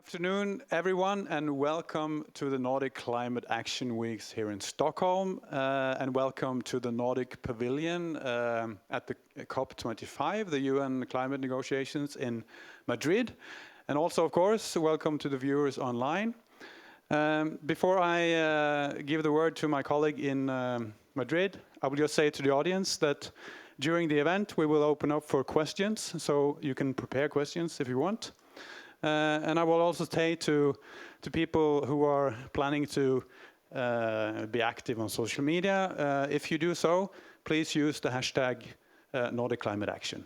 Afternoon, everyone, and welcome to the Nordic Climate Action Weeks here in Stockholm, and welcome to the Nordic Pavilion at the COP25, the UN climate negotiations in Madrid. And also, of course, welcome to the viewers online. Before I give the word to my colleague in Madrid, I will just say to the audience that during the event, we will open up for questions, so you can prepare questions if you want. And I will also say to people who are planning to be active on social media, if you do so, please use the hashtag Nordic Climate Action.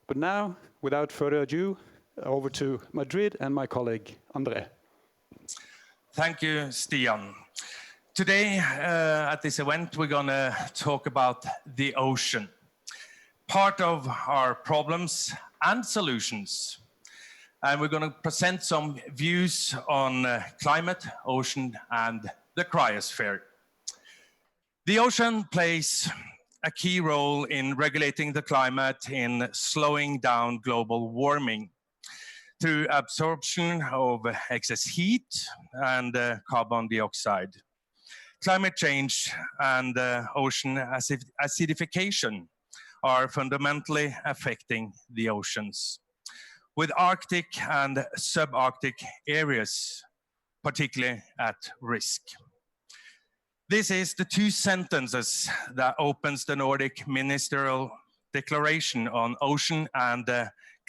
But now, without further ado, over to Madrid and my colleague, André. Thank you, Stian. Today, at this event, we're going to talk about the ocean, part of our problems and solutions. And we're going to present some views on climate, ocean, and the cryosphere. The ocean plays a key role in regulating the climate, in slowing down global warming through absorption of excess heat and carbon dioxide. Climate change and ocean acidification are fundamentally affecting the oceans, with Arctic and subarctic areas particularly at risk. This is the two sentences that opens the Nordic Ministerial Declaration on Ocean and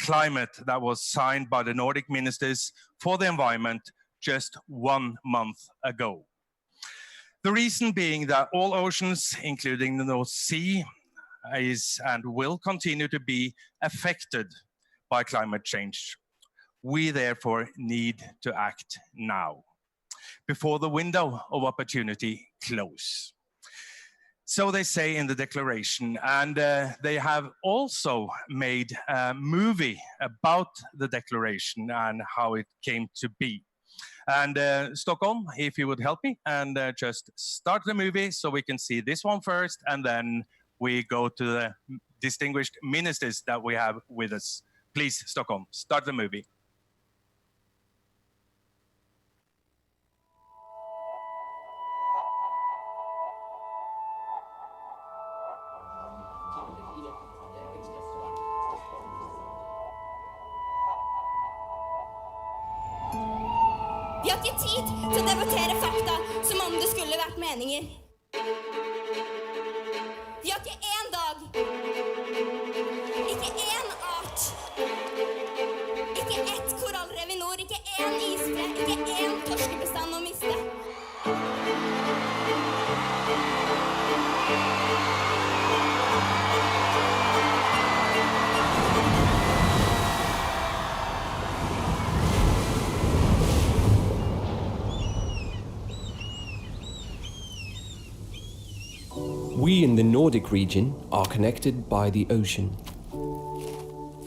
Climate that was signed by the Nordic ministers for the environment just 1 month ago. The reason being that all oceans, including the North Sea, is and will continue to be affected by climate change. We therefore need to act now, before the window of opportunity closes. So they say in the declaration, and they have also made a movie about the declaration and how it came to be. And Stockholm, if you would help me and just start the movie so we can see this one first, and then we go to the distinguished ministers that we have with us. Please, Stockholm, start the movie. Vi har ikke tid til å debattere fakta som om det skulle vært meninger. Vi har ikke én dag, ikke én art, ikke ett korallrev i nord, ikke én isbre, ikke én torskebestand å miste. We in the Nordic region are connected by the ocean.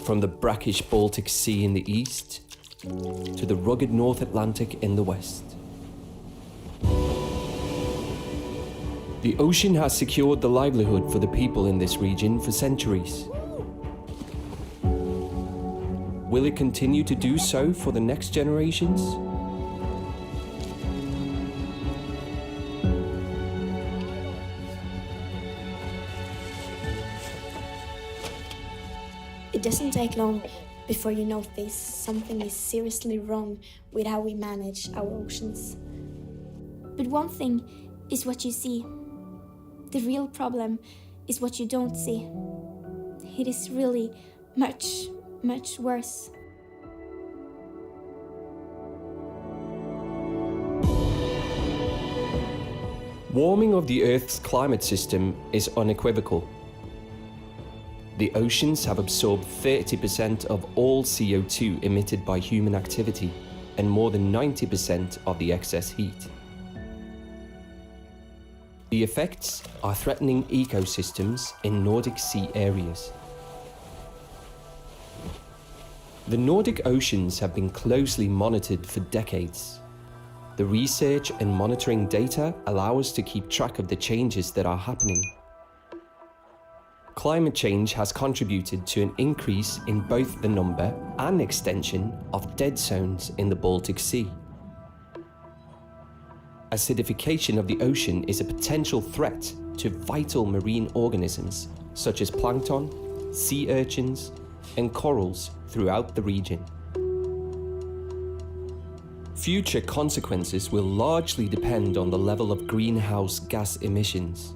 From the brackish Baltic Sea in the east to the rugged North Atlantic in the west. The ocean has secured the livelihood for the people in this region for centuries. Will it continue to do so for the next generations? It doesn't take long before you notice something is seriously wrong with how we manage our oceans. But one thing is what you see. The real problem is what you don't see. It is really much, much worse. Warming of the Earth's climate system is unequivocal. The oceans have absorbed 30% of all CO2 emitted by human activity and more than 90% of the excess heat. The effects are threatening ecosystems in Nordic Sea areas. The Nordic oceans have been closely monitored for decades. The research and monitoring data allow us to keep track of the changes that are happening. climate change has contributed to an increase in both the number and extension of dead zones in the Baltic Sea. Acidification of the ocean is a potential threat to vital marine organisms such as plankton, sea urchins, and corals throughout the region. Future consequences will largely depend on the level of greenhouse gas emissions.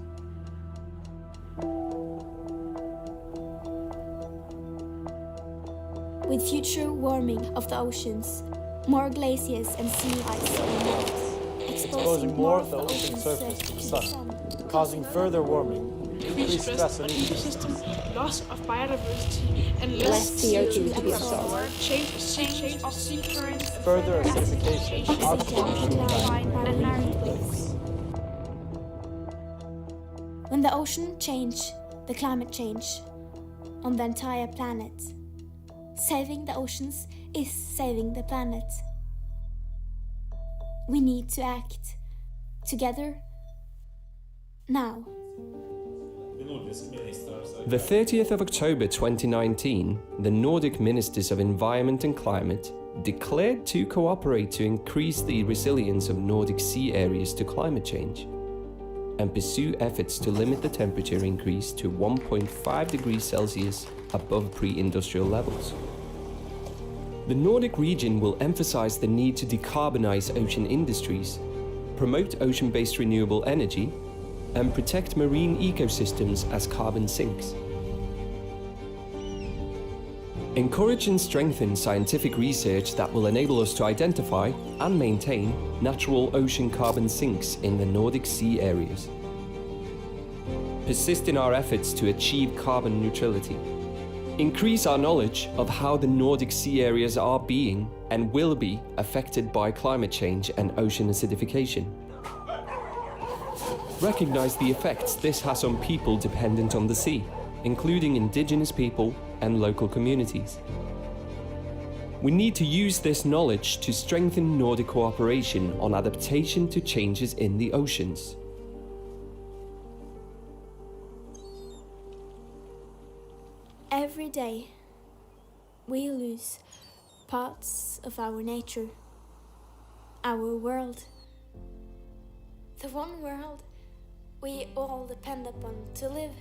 With future warming of the oceans, more glaciers and sea ice will melt, exposing more of the ocean surface to the sun, causing further warming, increased stress on ecosystems, loss of biodiversity, and less CO2 to be absorbed, change of sea currents, further acidification, and marine waves. When the ocean change, the climate change on the entire planet. Saving the oceans is saving the planet. We need to act together now. The 30th of October 2019, the Nordic Ministers of Environment and Climate declared to cooperate to increase the resilience of Nordic sea areas to climate change and pursue efforts to limit the temperature increase to 1.5 degrees Celsius above pre-industrial levels. The Nordic region will emphasize the need to decarbonize ocean industries, promote ocean-based renewable energy, and protect marine ecosystems as carbon sinks. Encourage and strengthen scientific research that will enable us to identify and maintain natural ocean carbon sinks in the Nordic sea areas. Persist in our efforts to achieve carbon neutrality. Increase our knowledge of how the Nordic sea areas are being and will be affected by climate change and ocean acidification. Recognize the effects this has on people dependent on the sea, including indigenous people and local communities. We need to use this knowledge to strengthen Nordic cooperation on adaptation to changes in the oceans. Every day, we lose parts of our nature, our world. The one world we all depend upon to live.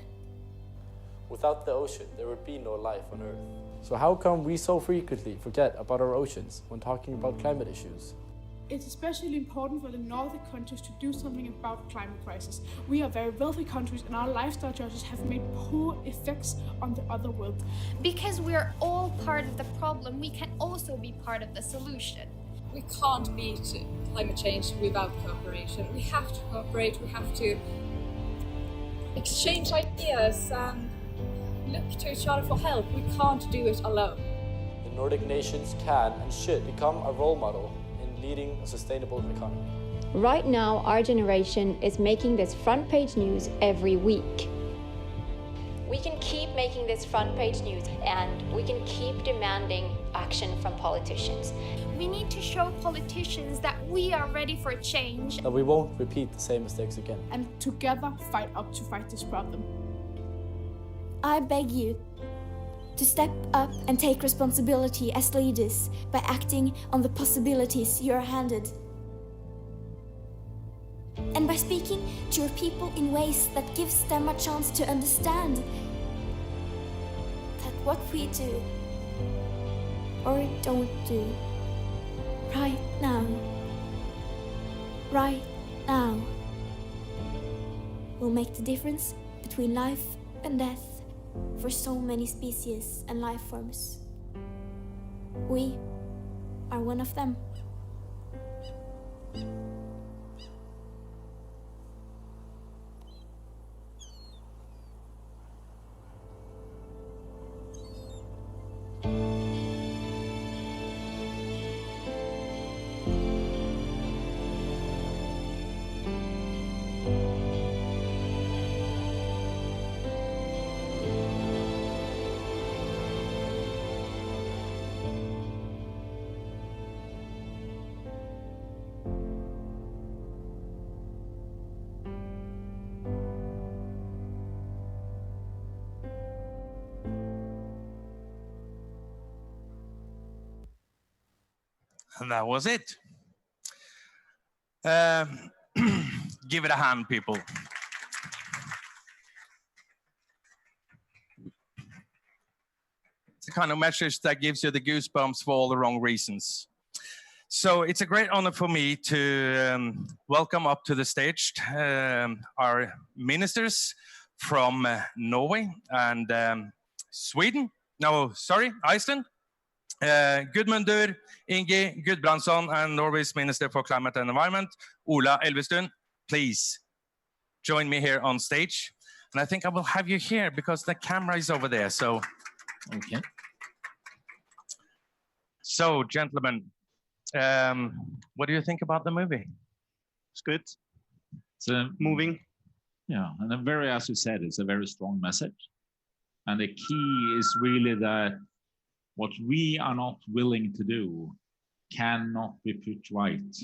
Without the ocean, there would be no life on Earth. So how come we so frequently forget about our oceans when talking about climate issues? It's especially important for the Nordic countries to do something about the climate crisis. We are very wealthy countries and our lifestyle choices have made poor effects on the other world. Because we're all part of the problem, we can also be part of the solution. We can't beat climate change without cooperation. We have to cooperate, we have to exchange ideas and look to each other for help. We can't do it alone. The Nordic nations can and should become a role model in leading a sustainable economy. Right now, our generation is making this front page news every week. We can keep making this front page news and we can keep demanding action from politicians. We need to show politicians that we are ready for change. That we won't repeat the same mistakes again. And together fight up to fight this problem. I beg you to step up and take responsibility as leaders by acting on the possibilities you are handed. And by speaking to your people in ways that gives them a chance to understand that what we do or don't do right now will make the difference between life and death for so many species and life forms. We are one of them. And that was it. Give it a hand, people. It's the kind of message that gives you the goosebumps for all the wrong reasons. So it's a great honor for me to welcome up to the stage our ministers from Norway and Sweden. No, sorry, Iceland. Gudmundur Ingi Gudbrandsson and Norway's Minister for Climate and Environment, Ola Elvestuen. Please join me here on stage. And I think I will have you here because the camera is over there. So, okay. So, gentlemen, what do you think about the movie? It's good. It's moving. Yeah, and as you said, it's a very strong message. And the key is really that what we are not willing to do cannot be put right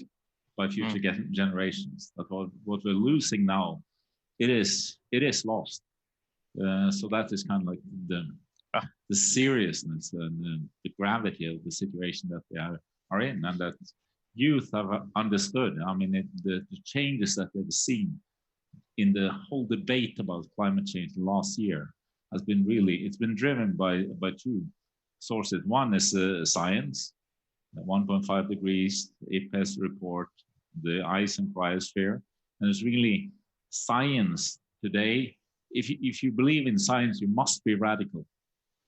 by future generations. That what we're losing now, it is lost. So that is kind of like the seriousness and the gravity of the situation that we are in, and that youth have understood. I mean, the changes that they've seen in the whole debate about climate change last year has been it's been driven by two sources. One is science, 1.5 degrees, IPCC report, the ice and cryosphere, and it's really science today. If you believe in science, you must be radical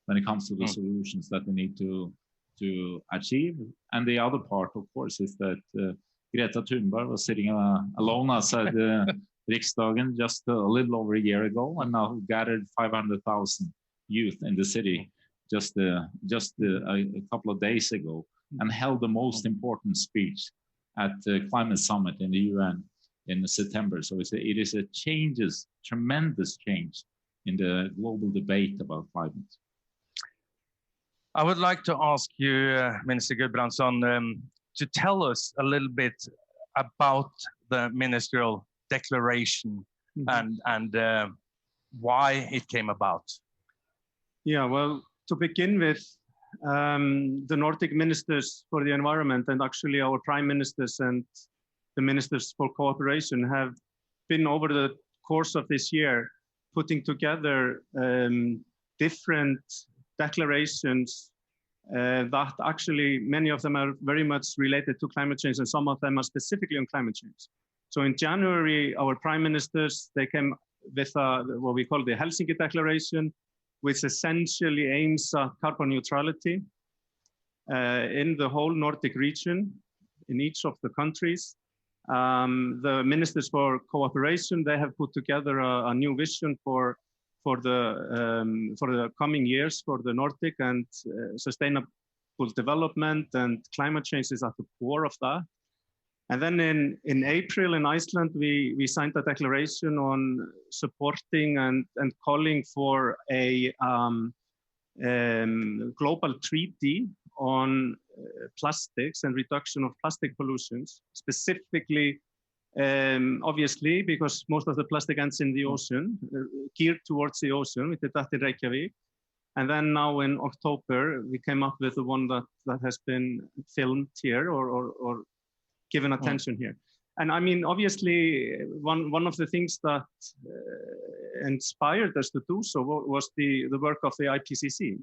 when it comes to the solutions that we need to achieve. And the other part, of course, is that Greta Thunberg was sitting alone outside Riksdagen just a little over a year ago, and now gathered 500,000 youth in the city just a couple of days ago, and held the most important speech at the climate summit in the UN in September. So it is a tremendous change in the global debate about climate. I would like to ask you, Minister Gudbrandsson, to tell us a little bit about the ministerial declaration and why it came about. Yeah, well, to begin with, the Nordic ministers for the environment, and actually our prime ministers and the ministers for cooperation, have been over the course of this year putting together different declarations that actually many of them are very much related to climate change, and some of them are specifically on climate change. So in January, our prime ministers, they came with what we call the Helsinki Declaration, which essentially aims at carbon neutrality in the whole Nordic region, in each of the countries. The ministers for cooperation, they have put together a new vision for the coming years for the Nordic, and sustainable development and climate change is at the core of that. And then in April in Iceland, we signed a declaration on supporting and calling for a global treaty on plastics and reduction of plastic pollutions, specifically, obviously, because most of the plastic ends in the ocean, geared towards the ocean. We did that in Reykjavik. And then now in October, we came up with the one that has been filmed here or given attention here. And I mean, obviously, one of the things that inspired us to do so was the work of the IPCC.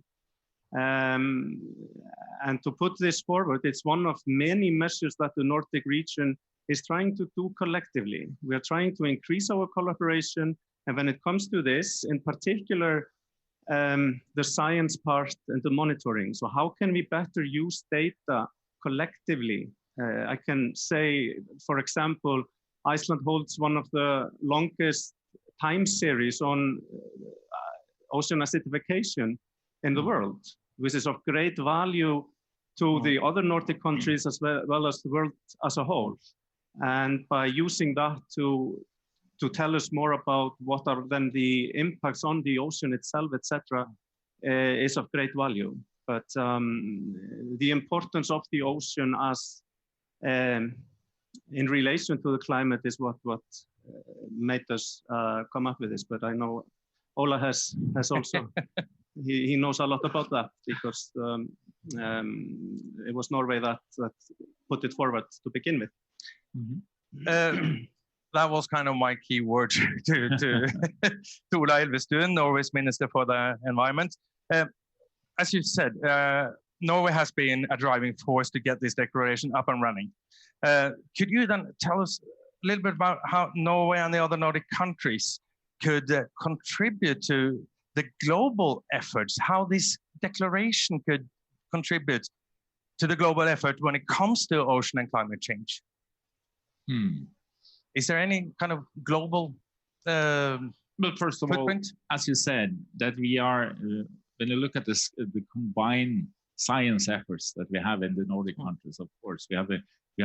And to put this forward, it's one of many measures that the Nordic region is trying to do collectively. We are trying to increase our collaboration. And when it comes to this, in particular, the science part and the monitoring. So how can we better use data collectively? I can say, for example, Iceland holds one of the longest time series on ocean acidification in the world, which is of great value to the other Nordic countries as well as the world as a whole. And by using that to tell us more about what are then the impacts on the ocean itself, etc., is of great value. But the importance of the ocean as in relation to the climate is what made us come up with this. But I know Ola has also he knows a lot about that, because it was Norway that put it forward to begin with. That was kind of my key word to Ola Elvestuen, Norway's Minister for the Environment. As you said, Norway has been a driving force to get this declaration up and running. Could you then tell us a little bit about how Norway and the other Nordic countries could contribute to the global efforts, how this declaration could contribute to the global effort when it comes to ocean and climate change? Is there any kind of global well, first of footprint? All, as you said, that we are, when you look at this, the combined science efforts that we have in the Nordic countries, of course, we have a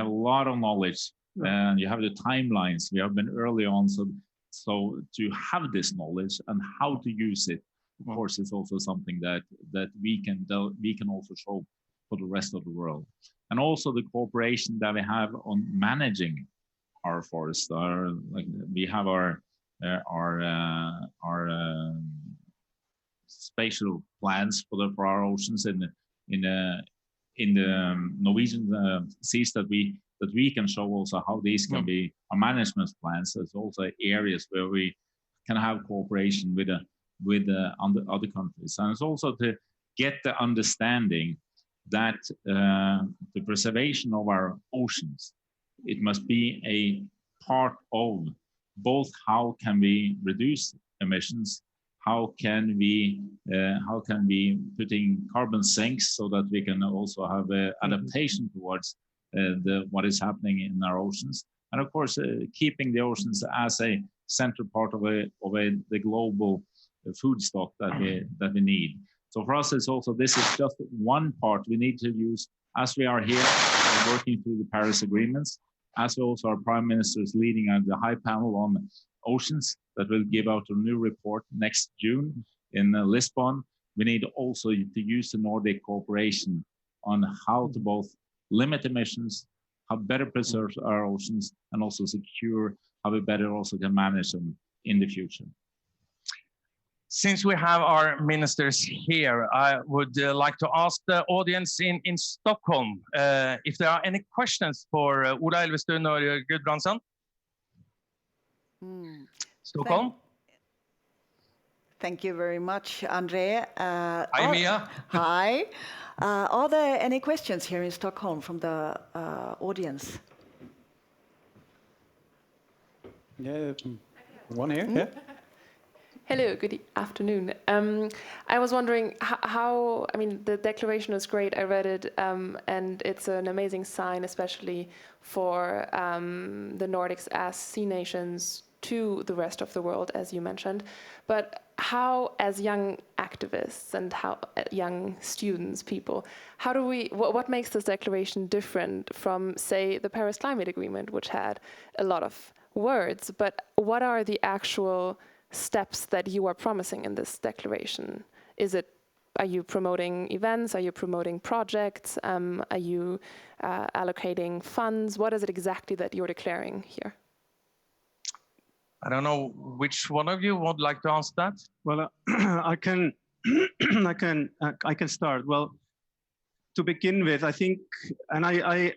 lot of knowledge, and you have the timelines. We have been early on, so to have this knowledge and how to use it, of course, is also something that we can also show for the rest of the world, and also the cooperation that we have on managing our forests. We have our spatial plans for our oceans in the Norwegian seas that we can show also how these can be our management plans. There's also areas where we can have cooperation with other countries, and it's also to get the understanding that the preservation of our oceans, it must be a part of both how can we reduce emissions, how can we put in carbon sinks so that we can also have an adaptation towards what is happening in our oceans, and of course keeping the oceans as a central part of the global food stock that we need. So for us, it's also, this is just one part we need to use as we are here working through the Paris agreements, as also our Prime Minister is leading the high panel on oceans that will give out a new report next June in Lisbon. We need also to use the Nordic cooperation on how to both limit emissions, how better preserve our oceans, and also secure how we better also can manage them in the future. Since we have our ministers here, I would like to ask the audience in Stockholm if there are any questions for Ola Elvestuen or Gudbrandsson. Stockholm. Thank you very much, André. Hi, Mia. Hi. Are there any questions here in Stockholm from the audience? Yeah, one here. Yeah. Hello, good afternoon. I was wondering how, I mean, the declaration is great, I read it, and it's an amazing sign, especially for the Nordics as sea nations to the rest of the world, as you mentioned. But how, as young activists and how young students, people, how do we, what makes this declaration different from, say, the Paris Climate Agreement, which had a lot of words, but what are the actual steps that you are promising in this declaration? Are you promoting events? Are you promoting projects? Are you allocating funds? What is it exactly that you're declaring here? I don't know which one of you would like to answer that. Well, I can start. Well, to begin with, I think, and I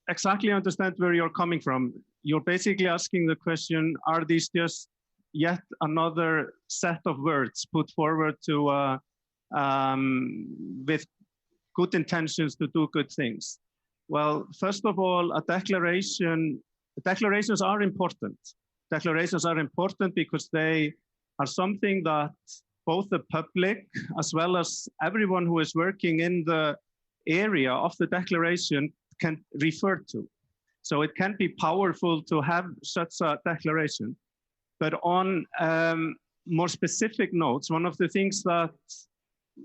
exactly understand where you're coming from. You're basically asking the question: are these just yet another set of words put forward to with good intentions to do good things? Well, first of all, declarations are important. Declarations are important because they are something that both the public as well as everyone who is working in the area of the declaration can refer to. So it can be powerful to have such a declaration. But on more specific notes, one of the things that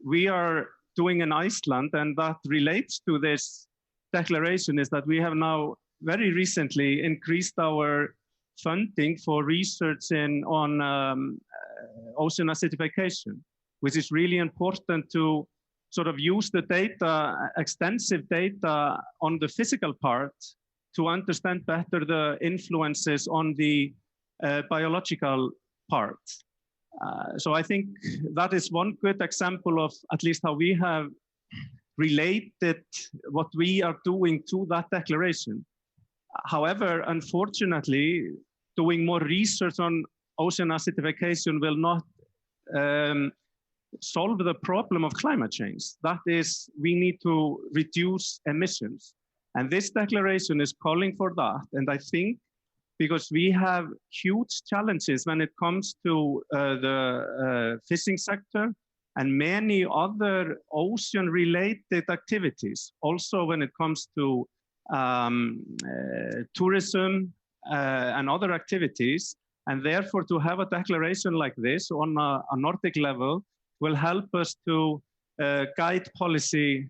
we are doing in Iceland and that relates to this declaration is that we have now very recently increased our funding for research on ocean acidification, which is really important to sort of use the data, extensive data on the physical part to understand better the influences on the biological part. So I think that is one good example of at least how we have related what we are doing to that declaration. However, unfortunately, doing more research on ocean acidification will not solve the problem of climate change. That is, we need to reduce emissions. And this declaration is calling for that. And I think because we have huge challenges when it comes to the fishing sector and many other ocean-related activities, also when it comes to tourism and other activities. And therefore, to have a declaration like this on a Nordic level will help us to guide policy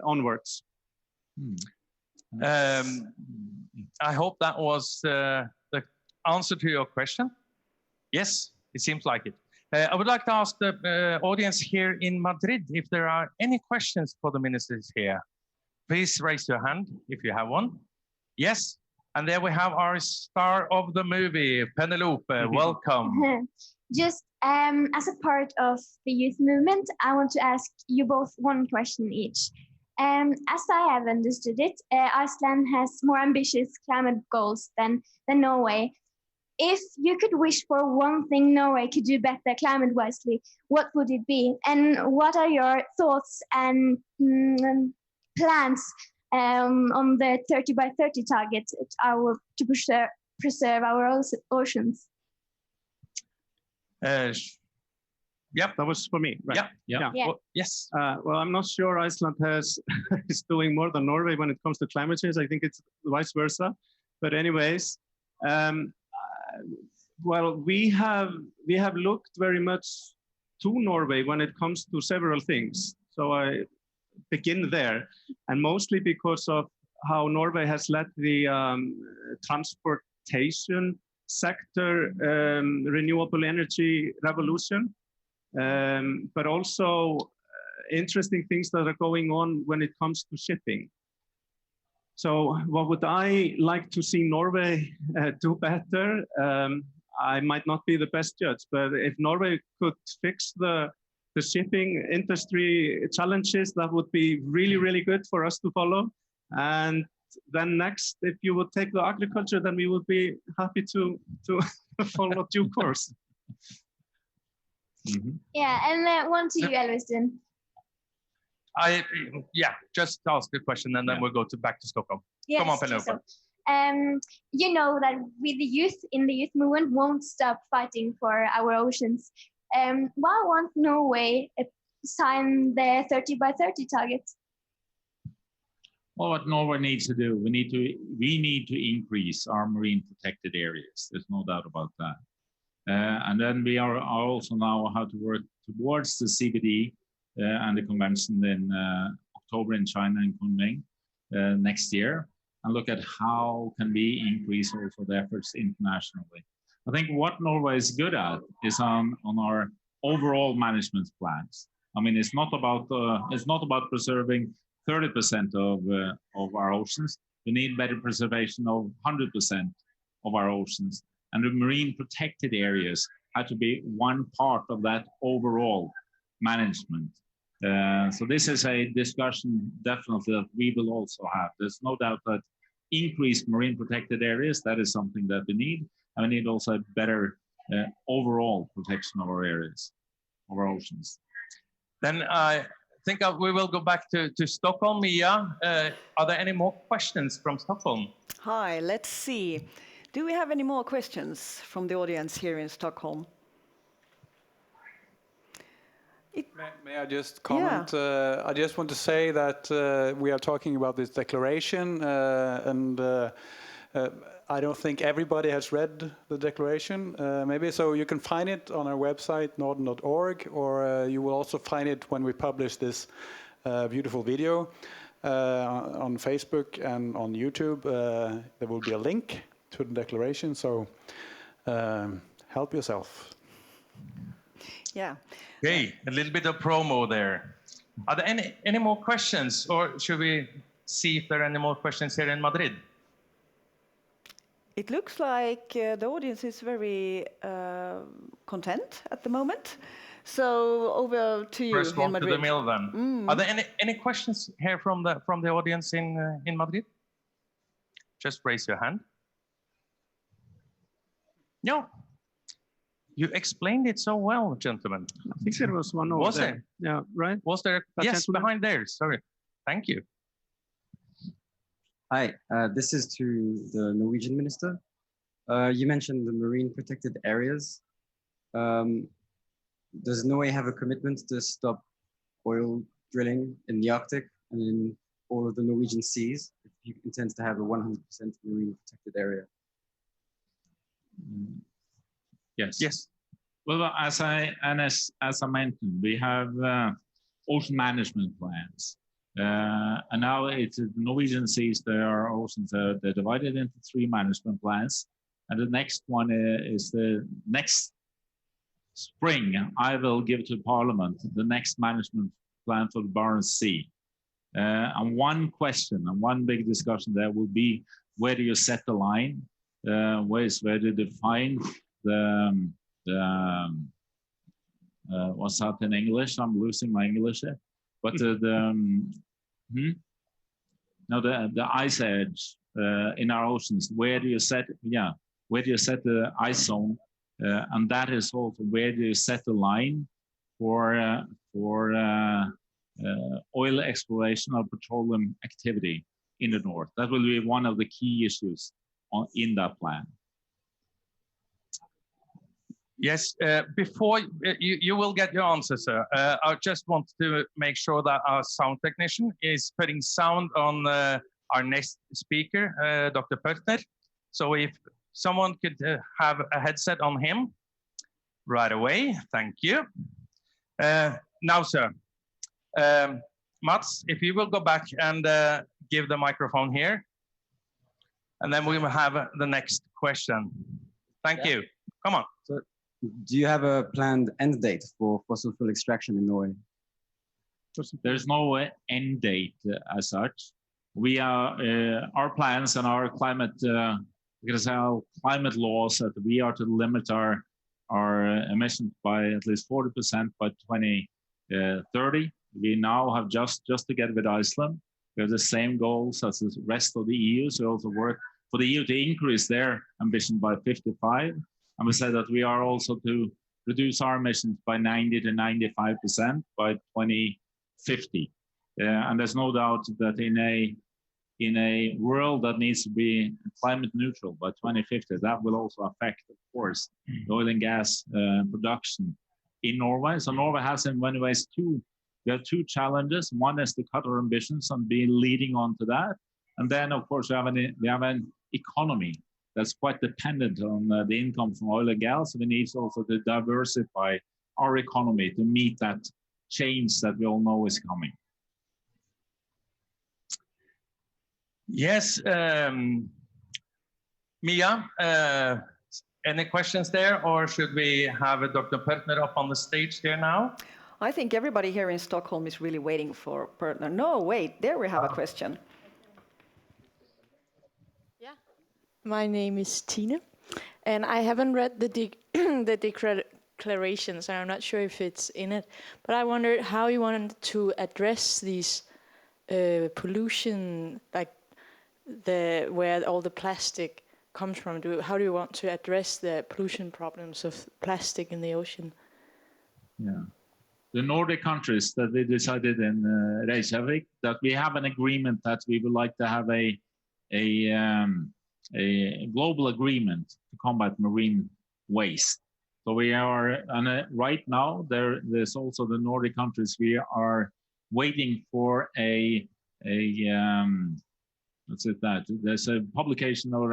onwards. I hope that was the answer to your question. Yes, it seems like it. I would like to ask the audience here in Madrid if there are any questions for the ministers here. Please raise your hand if you have one. Yes, and there we have our star of the movie, Penelope. Welcome. Just as a part of the youth movement, I want to ask you both one question each. As I have understood it, Iceland has more ambitious climate goals than Norway. If you could wish for one thing Norway could do better climate-wisely, what would it be? And what are your thoughts and plans on the 30 by 30 target to preserve our oceans? Yep, that was for me, right? Yeah. Well, yes. Well, I'm not sure Iceland is doing more than Norway when it comes to climate change. I think it's vice versa. But anyways, well, we have looked very much to Norway when it comes to several things. So I begin there, and mostly because of how Norway has led the transportation sector renewable energy revolution. But also interesting things that are going on when it comes to shipping. So what would I like to see Norway do better? I might not be the best judge, but if Norway could fix the shipping industry challenges, that would be really, really good for us to follow. And then next, if you would take the agriculture, then we would be happy to follow due course. Yeah, and one to you, Elvestuen. Just ask the question and then we'll go back to Stockholm. Yes, come on, Penelope. So, you know that we the youth in the youth movement won't stop fighting for our oceans. Why won't Norway sign the 30 by 30 target? Well, what Norway needs to do, we need to increase our marine protected areas. There's no doubt about that. And then we are also now how to work towards the CBD and the convention in October in China in Kunming next year, and look at how can we increase also the efforts internationally. I think what Norway is good at is on our overall management plans. I mean, it's not about preserving 30% of our oceans. We need better preservation of 100% of our oceans. And the marine protected areas had to be one part of that overall management. So this is a discussion definitely that we will also have. There's no doubt that increased marine protected areas, that is something that we need. And we need also better overall protection of our areas, of our oceans. Then I think we will go back to Stockholm. Mia, are there any more questions from Stockholm? Hi, let's see. Do we have any more questions from the audience here in Stockholm? May I just comment? Yeah. I just want to say that we are talking about this declaration, and I don't think everybody has read the declaration. Maybe so you can find it on our website, norden.org, or you will also find it when we publish this beautiful video on Facebook and on YouTube. There will be a link to the declaration, so help yourself. Yeah. Okay, a little bit of promo there. Are there any more questions, or should we see if there are any more questions here in Madrid? It looks like the audience is very content at the moment. So over to you First in one Madrid. to the middle then. Are there any questions here from the audience in Madrid? Just raise your hand. No. You explained it so well, gentlemen. I think there was one over there. Yeah, right? Was there? That Yes, gentleman? behind there. Sorry. Thank you. Hi, this is to the Norwegian minister. You mentioned the marine protected areas. Does Norway have a commitment to stop oil drilling in the Arctic and in all of the Norwegian seas if you intend to have a 100% marine protected area? Yes. Yes. Well, as I mentioned, we have ocean management plans. And now it's the Norwegian seas, there are oceans, they're divided into 3 management plans. And the next one is the next spring, I will give to Parliament the next management plan for the Barents Sea. And one question and one big discussion there will be, where do you set the line? Where do you define what's that in English? I'm losing my English here. But the ice edge in our oceans, where do you set the ice zone? And that is also where do you set the line for oil exploration or petroleum activity in the north. That will be one of the key issues in that plan. Yes, before you will get your answer, sir. I just want to make sure that our sound technician is putting sound on our next speaker, Dr. Pörtner. So if someone could have a headset on him right away, thank you. Now, sir, Mats, if you will go back and give the microphone here, and then we will have the next question. Thank you. Come on. So, do you have a planned end date for fossil fuel extraction in Norway? There's no end date as such. We are our plans and our climate climate laws that we are to limit our emissions by at least 40% by 2030. We now have just together with Iceland, we have the same goals as the rest of the EU. So we also work for the EU to increase their ambition by 55. And we say that we are also to reduce our emissions by 90 to 95% by 2050. And there's no doubt that in a world that needs to be climate neutral by 2050, that will also affect, of course, the oil and gas production in Norway. So Norway has in many ways we have two challenges. One is to cut our ambitions and be leading on to that. And then, of course, we have an economy that's quite dependent on the income from oil and gas. We need also to diversify our economy to meet that change that we all know is coming. Yes, Mia, any questions there, or should we have Dr. Pörtner up on the stage there now? I think everybody here in Stockholm is really waiting for Pörtner. No, wait, there we have a question. My name is Tina, and I haven't read the declarations, and I'm not sure if it's in it, but I wondered how you wanted to address these pollution, like where all the plastic comes from. How do you want to address the pollution problems of plastic in the ocean? Yeah. The Nordic countries that they decided in Reykjavik that we have an agreement that we would like to have a global agreement to combat marine waste. So we are, and right now there's also the Nordic countries. We are waiting for what's it that there's a publication or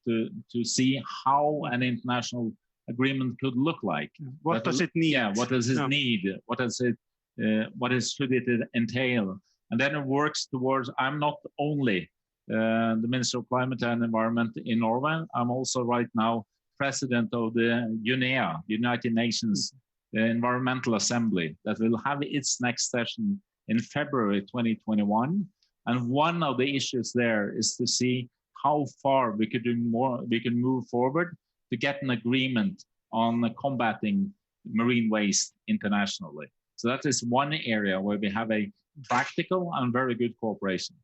to see how an international agreement could look like. What does it need? Yeah, what does it need? Should it entail? And then it works towards, I'm not only the Minister of Climate and Environment in Norway, I'm also right now president of the UNEA, United Nations Environmental Assembly, that will have its next session in February 2021. And one of the issues there is to see how far we could do more, we can move forward to get an agreement on combating marine waste internationally. So that is one area where we have a practical and very good cooperation.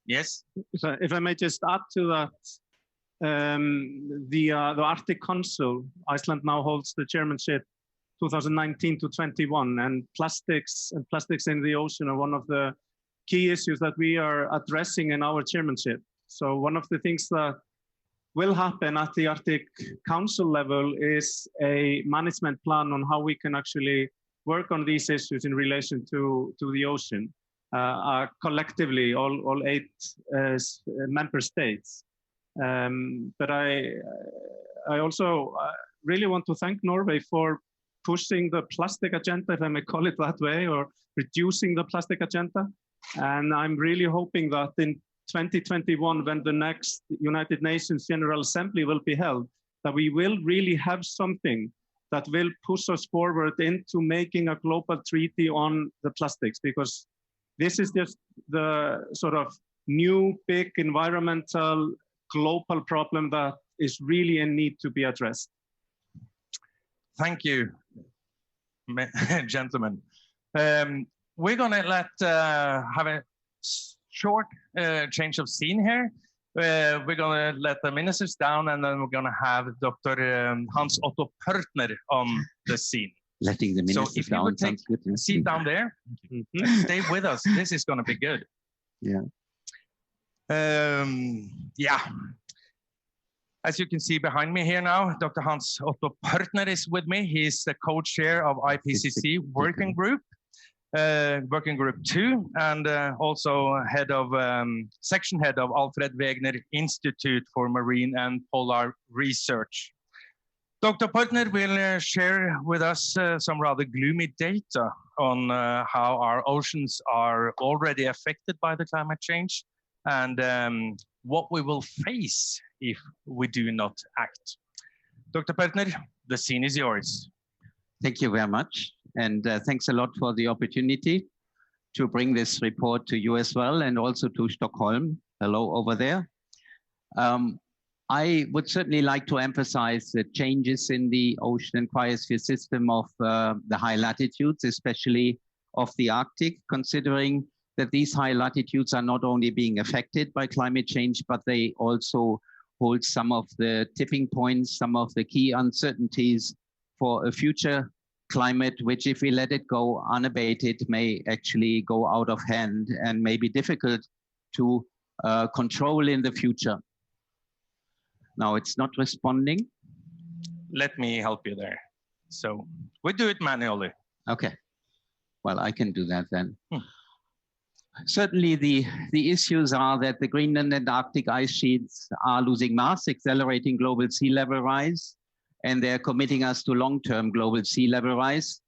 Yes. So if I may just add to that, the Arctic Council, Iceland now holds the chairmanship 2019 to 21, and plastics in the ocean are one of the key issues that we are addressing in our chairmanship. So one of the things that will happen at the Arctic Council level is a management plan on how we can actually work on these issues in relation to the ocean, collectively, all 8 member states. But I also really want to thank Norway for pushing the plastic agenda, if I may call it that way, or reducing the plastic agenda. And I'm really hoping that in 2021, when the next United Nations General Assembly will be held, that we will really have something that will push us forward into making a global treaty on the plastics, because this is just the sort of new big environmental global problem that is really in need to be addressed. Thank you, gentlemen. We're gonna have a short change of scene here. We're gonna let the ministers down, and then we're gonna have Dr. Hans-Otto Pörtner on the scene. Letting the ministers down. So if you would take a seat down there, stay with us. This is gonna be good. Yeah. Yeah. As you can see behind me here now, Dr. Hans-Otto Pörtner is with me. He's the co-chair of IPCC Working Group, Working Group 2, and also section head of Alfred-Wegener-Institute for Marine and Polar Research. Dr. Pörtner will share with us some rather gloomy data on how our oceans are already affected by the climate change, and what we will face if we do not act. Dr. Pörtner, the scene is yours. Thank you very much. And thanks a lot for the opportunity to bring this report to you as well, and also to Stockholm. Hello over there. I would certainly like to emphasize the changes in the ocean and cryosphere system of the high latitudes, especially of the Arctic, considering that these high latitudes are not only being affected by climate change, but they also hold some of the tipping points, some of the key uncertainties for a future climate, which if we let it go unabated, may actually go out of hand and may be difficult to control in the future. Now it's not responding. Let me help you there. So we do it manually. Okay, well, I can do that then. Certainly the issues are that the Greenland and Arctic ice sheets are losing mass, accelerating global sea level rise, and they're committing us to long-term global sea level rise.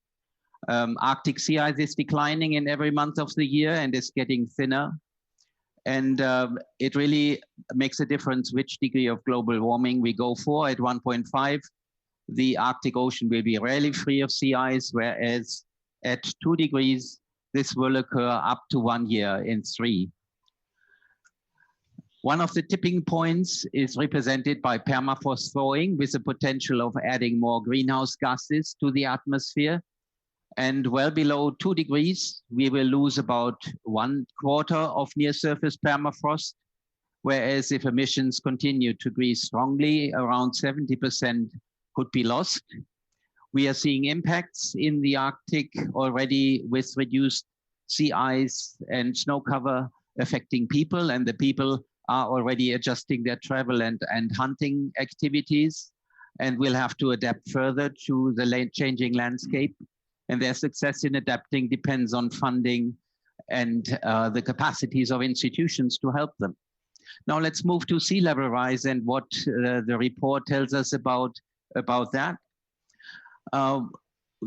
Arctic sea ice is declining in every month of the year and is getting thinner. And it really makes a difference which degree of global warming we go for. At 1.5, the Arctic Ocean will be rarely free of sea ice, whereas at 2 degrees, this will occur up to 1 year in 3. One of the tipping points is represented by permafrost thawing, with the potential of adding more greenhouse gases to the atmosphere. And well below 2 degrees, we will lose about 1/4 of near surface permafrost, whereas if emissions continue to increase strongly, around 70% could be lost. We are seeing impacts in the Arctic already with reduced sea ice and snow cover affecting people, and the people are already adjusting their travel and hunting activities, and will have to adapt further to the changing landscape. And their success in adapting depends on funding and the capacities of institutions to help them. Now let's move to sea level rise and what the report tells us about that.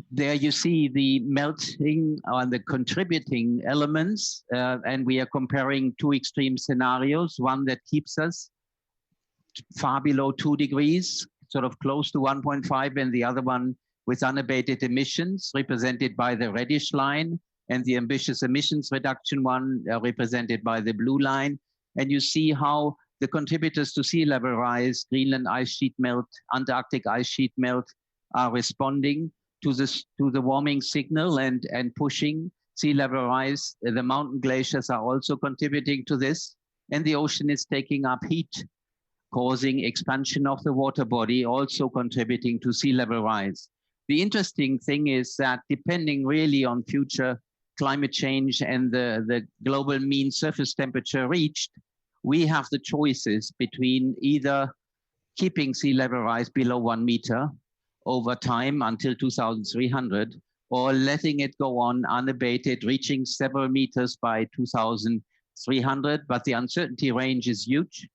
There you see the melting and the contributing elements, and we are comparing 2 extreme scenarios, one that keeps us far below 2 degrees, sort of close to 1.5, and the other one with unabated emissions, represented by the reddish line, and the ambitious emissions reduction one, represented by the blue line. And you see how the contributors to sea level rise, Greenland ice sheet melt, Antarctic ice sheet melt, are responding to the warming signal and pushing sea level rise. The mountain glaciers are also contributing to this, and the ocean is taking up heat, causing expansion of the water body, also contributing to sea level rise. The interesting thing is that depending really on future climate change and the global mean surface temperature reached, we have the choices between either keeping sea level rise below 1 meter over time until 2300, or letting it go on unabated, reaching several meters by 2300. But the uncertainty range is huge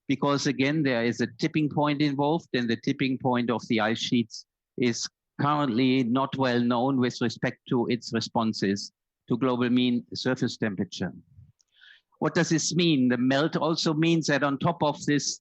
because, again, there is a tipping point involved, and the tipping point of the ice sheets is currently not well known with respect to its responses to global mean surface temperature. What does this mean? The melt also means that on top of this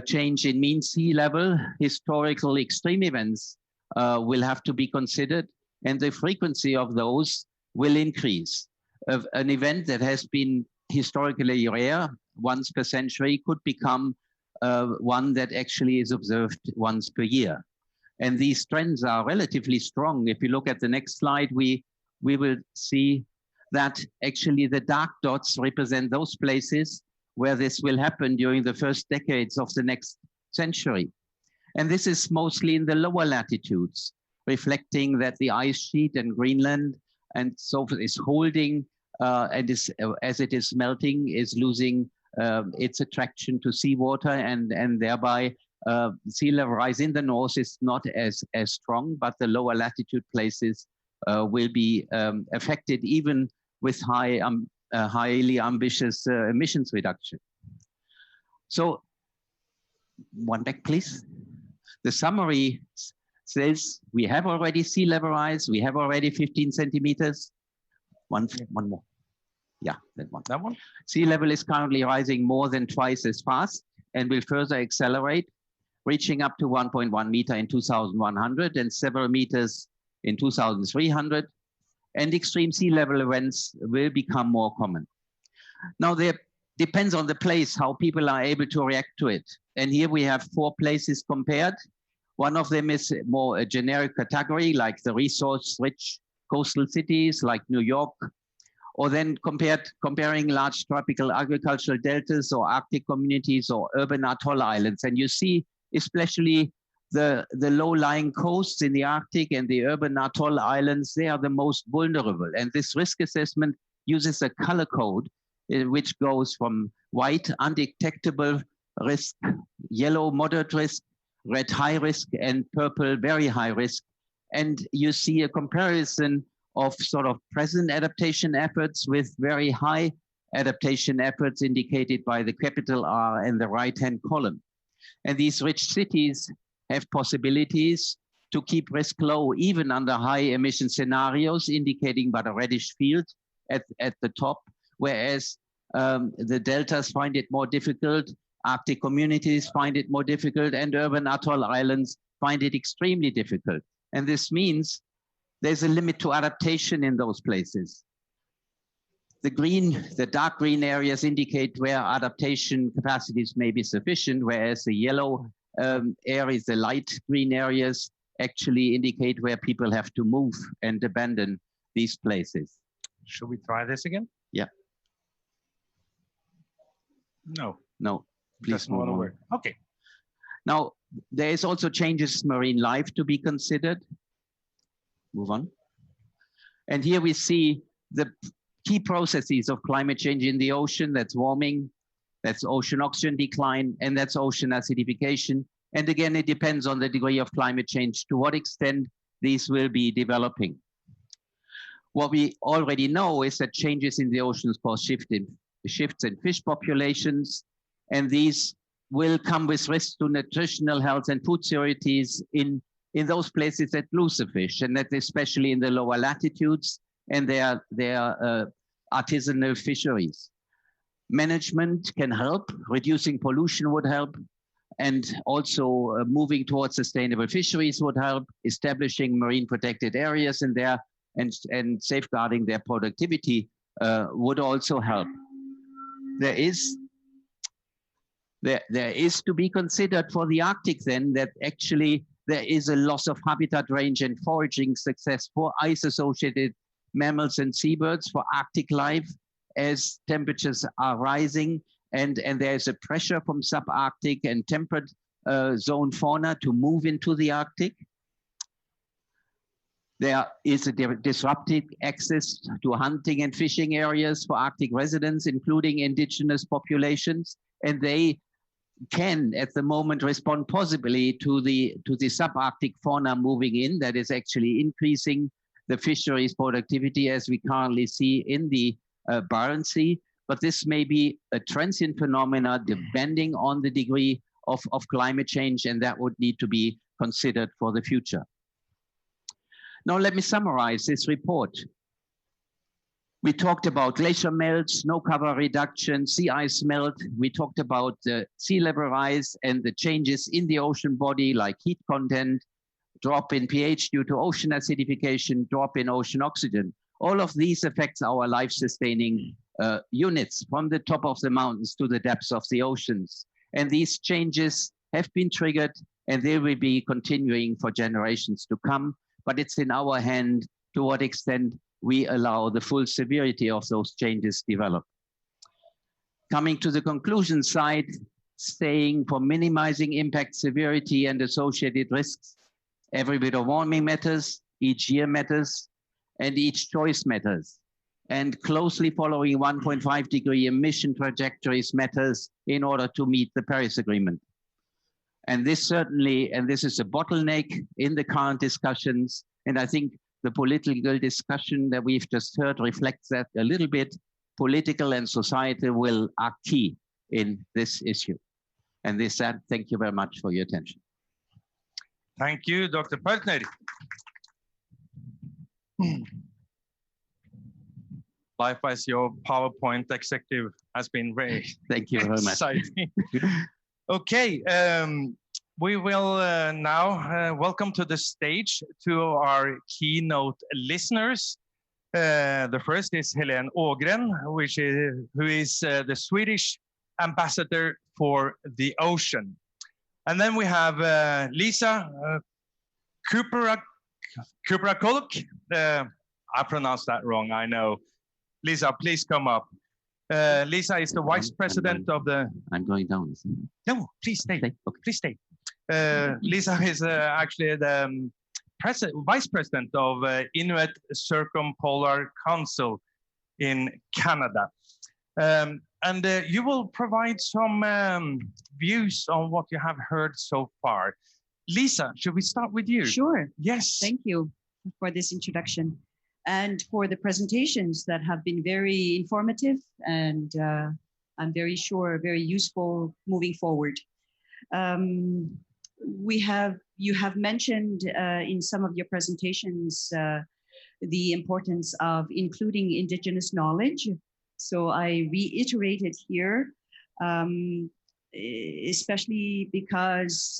change in mean sea level, historical extreme events will have to be considered, and the frequency of those will increase. An event that has been historically rare, once per century, could become one that actually is observed once per year. And these trends are relatively strong. If you look at the next slide, we will see that actually the dark dots represent those places where this will happen during the first decades of the next century. And this is mostly in the lower latitudes, reflecting that the ice sheet in Greenland and so forth is holding, and as it is melting, is losing its attraction to seawater, and thereby sea level rise in the north is not as strong, but the lower latitude places will be affected even with highly ambitious emissions reduction. So, one back, please. The summary says we have already sea level rise, we have already 15 centimeters. One more. Yeah, that one. That one? Sea level is currently rising more than twice as fast and will further accelerate, reaching up to 1.1 meter in 2100 and several meters in 2300. And extreme sea level events will become more common. Now, there depends on the place how people are able to react to it. And here we have 4 places compared. One of them is more a generic category, like the resource-rich coastal cities like New York, or then comparing large tropical agricultural deltas or Arctic communities or urban atoll islands. And you see especially the low-lying coasts in the Arctic and the urban atoll islands, they are the most vulnerable. And this risk assessment uses a color code, which goes from white, undetectable risk, yellow, moderate risk, red, high risk, and purple, very high risk. And you see a comparison of sort of present adaptation efforts with very high adaptation efforts indicated by the capital R in the right-hand column. And these rich cities have possibilities to keep risk low, even under high emission scenarios, indicating by the reddish field at the top, whereas the deltas find it more difficult, Arctic communities find it more difficult, and urban atoll islands find it extremely difficult. And this means there's a limit to adaptation in those places. The dark green areas indicate where adaptation capacities may be sufficient, whereas the yellow areas, the light green areas, actually indicate where people have to move and abandon these places. Should we try this again? Yeah. No. No, please move on. Okay. Now, there is also changes in marine life to be considered. Move on. And here we see the key processes of climate change in the ocean. That's warming, that's ocean oxygen decline, and that's ocean acidification. And again, it depends on the degree of climate change, to what extent these will be developing. What we already know is that changes in the oceans cause shifts in fish populations, and these will come with risks to nutritional health and food securities in those places that lose the fish, and that especially in the lower latitudes and their artisanal fisheries. Management can help, reducing pollution would help, and also moving towards sustainable fisheries would help, establishing marine protected areas in there and safeguarding their productivity would also help. There is to be considered for the Arctic then that actually There is a loss of habitat range and foraging success for ice-associated mammals and seabirds, for Arctic life, as temperatures are rising, and there's a pressure from subarctic and temperate zone fauna to move into the Arctic. There is a disrupted access to hunting and fishing areas for Arctic residents, including indigenous populations, and they can at the moment respond possibly to the subarctic fauna moving in that is actually increasing the fisheries productivity as we currently see in the Barents Sea. But this may be a transient phenomena depending on the degree of climate change, and that would need to be considered for the future. Now let me summarize this report. We talked about glacier melt, snow cover reduction, sea ice melt. We talked about the sea level rise and the changes in the ocean body like heat content, drop in pH due to ocean acidification, drop in ocean oxygen. All of these affects our life-sustaining units from the top of the mountains to the depths of the oceans. And these changes have been triggered and they will be continuing for generations to come. But it's in our hand to what extent we allow the full severity of those changes develop. Coming to the conclusion side, staying for minimizing impact severity and associated risks. Every bit of warming matters, each year matters, and each choice matters. And closely following 1.5 degree emission trajectories matters in order to meet the Paris Agreement. And this certainly, and this is a bottleneck in the current discussions, and I think the political discussion that we've just heard reflects that a little bit. Political and societal will are key in this issue. And with that, thank you very much for your attention. Thank you, Dr. Pörtner. Likewise, your PowerPoint executive has been very thank you very much. Okay, we will now welcome to the stage to our keynote listeners. The first is Helen Ågren, who is the Swedish ambassador for the ocean. And then we have Lisa Koperqualuk. I pronounced that wrong, I know. Lisa, please come up. Lisa is the vice president of the... I'm going down. No, please stay. Okay. Please stay. Lisa is actually the vice president of Inuit Circumpolar Council in Canada. And you will provide some views on what you have heard so far. Lisa, should we start with you? Sure. Yes. Thank you for this introduction and for the presentations that have been very informative and I'm very sure very useful moving forward. You have mentioned in some of your presentations the importance of including indigenous knowledge. So I reiterate it here, especially because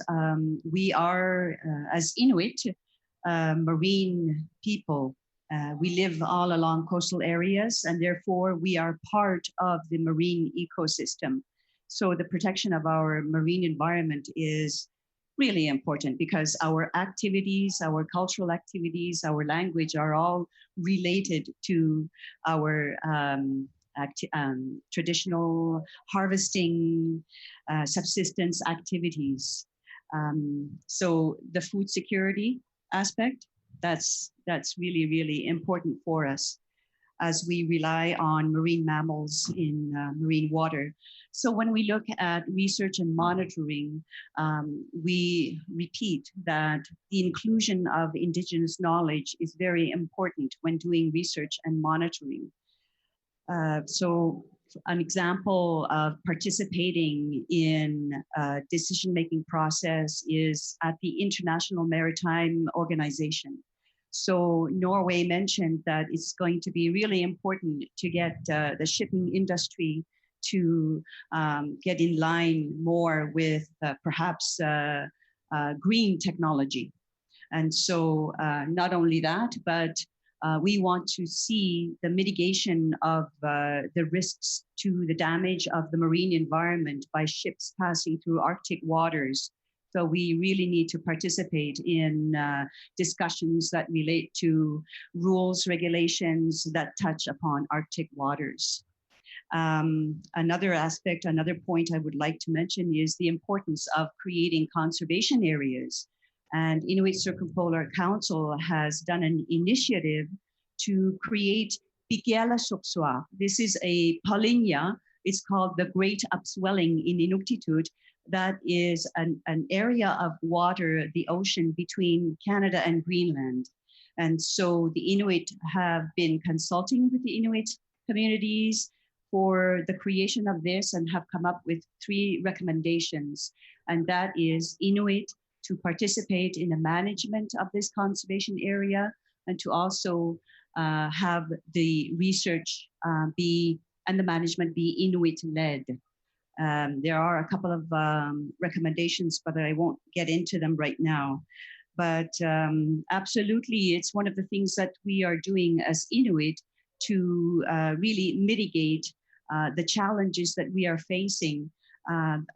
we are, as Inuit, marine people. We live all along coastal areas and therefore we are part of the marine ecosystem. So the protection of our marine environment is really important because our activities, our cultural activities, our language are all related to our traditional harvesting, subsistence activities. So the food security aspect, that's really, really important for us as we rely on marine mammals in marine water. So when we look at research and monitoring, we repeat that the inclusion of indigenous knowledge is very important when doing research and monitoring. So an example of participating in a decision-making process is at the International Maritime Organization. So Norway mentioned that it's going to be really important to get the shipping industry to get in line more with perhaps green technology. And so not only that, but we want to see the mitigation of the risks to the damage of the marine environment by ships passing through Arctic waters So we really need to participate in discussions that relate to rules, regulations that touch upon Arctic waters. Another aspect, another point I would like to mention is the importance of creating conservation areas. And Inuit Circumpolar Council has done an initiative to create Fiala. This is a polynya. It's called the Great Upswelling in Inuktitut. That is an area of water, the ocean between Canada and Greenland. And so the Inuit have been consulting with the Inuit communities for the creation of this and have come up with 3 recommendations. And that is Inuit to participate in the management of this conservation area and to also have the research and the management be Inuit-led. There are a couple of recommendations, but I won't get into them right now. But absolutely, it's one of the things that we are doing as Inuit to really mitigate the challenges that we are facing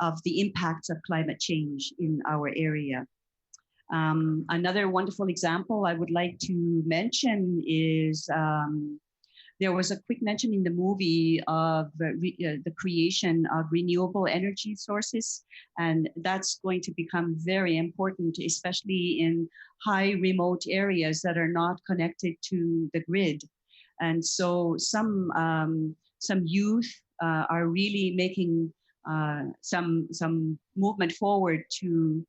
of the impacts of climate change in our area. Another wonderful example I would like to mention is there was a quick mention in the movie of the creation of renewable energy sources, and that's going to become very important, especially in high remote areas that are not connected to the grid. And so some youth are really making some movement forward to,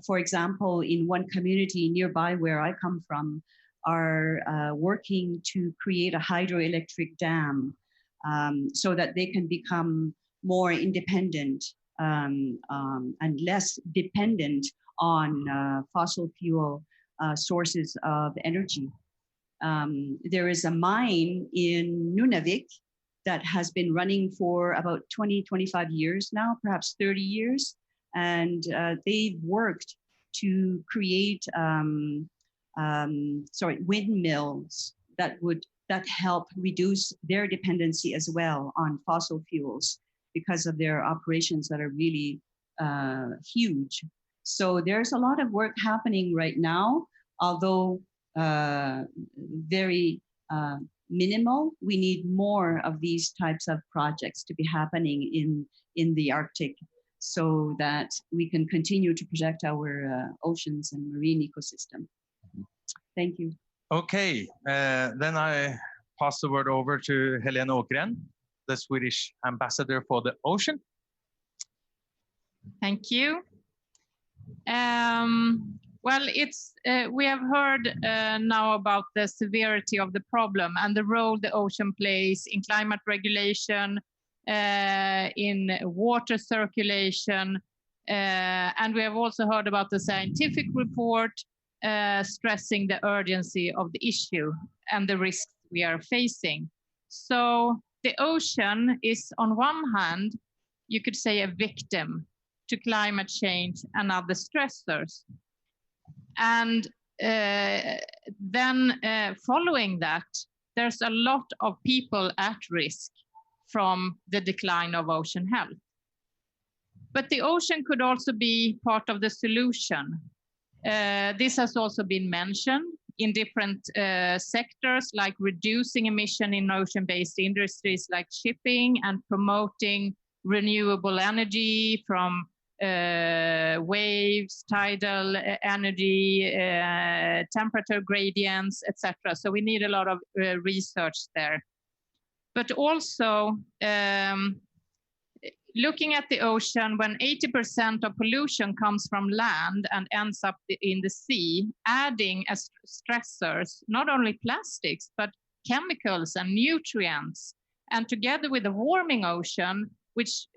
for example, in one community nearby where I come from, are working to create a hydroelectric dam so that they can become more independent and less dependent on fossil fuel sources of energy. There is a mine in Nunavik that has been running for about 20, 25 years now, perhaps 30 years. And they've worked to create windmills that help reduce their dependency as well on fossil fuels because of their operations that are really huge. So there's a lot of work happening right now, although very minimal. We need more of these types of projects to be happening in the Arctic so that we can continue to protect our oceans and marine ecosystem. Thank you. Okay, then I pass the word over to Helen Ågren, the Swedish ambassador for the ocean. Thank you. Well, we have heard now about the severity of the problem and the role the ocean plays in climate regulation, in water circulation, and we have also heard about the scientific report stressing the urgency of the issue and the risks we are facing. So the ocean is, on one hand, you could say, a victim to climate change and other stressors. And then following that, there's a lot of people at risk from the decline of ocean health. But the ocean could also be part of the solution. This has also been mentioned in different sectors, like reducing emission in ocean-based industries like shipping and promoting renewable energy from waves, tidal energy, temperature gradients, etc. So we need a lot of research there. But also, looking at the ocean, when 80% of pollution comes from land and ends up in the sea, adding as stressors, not only plastics, but chemicals and nutrients, and together with a warming ocean, which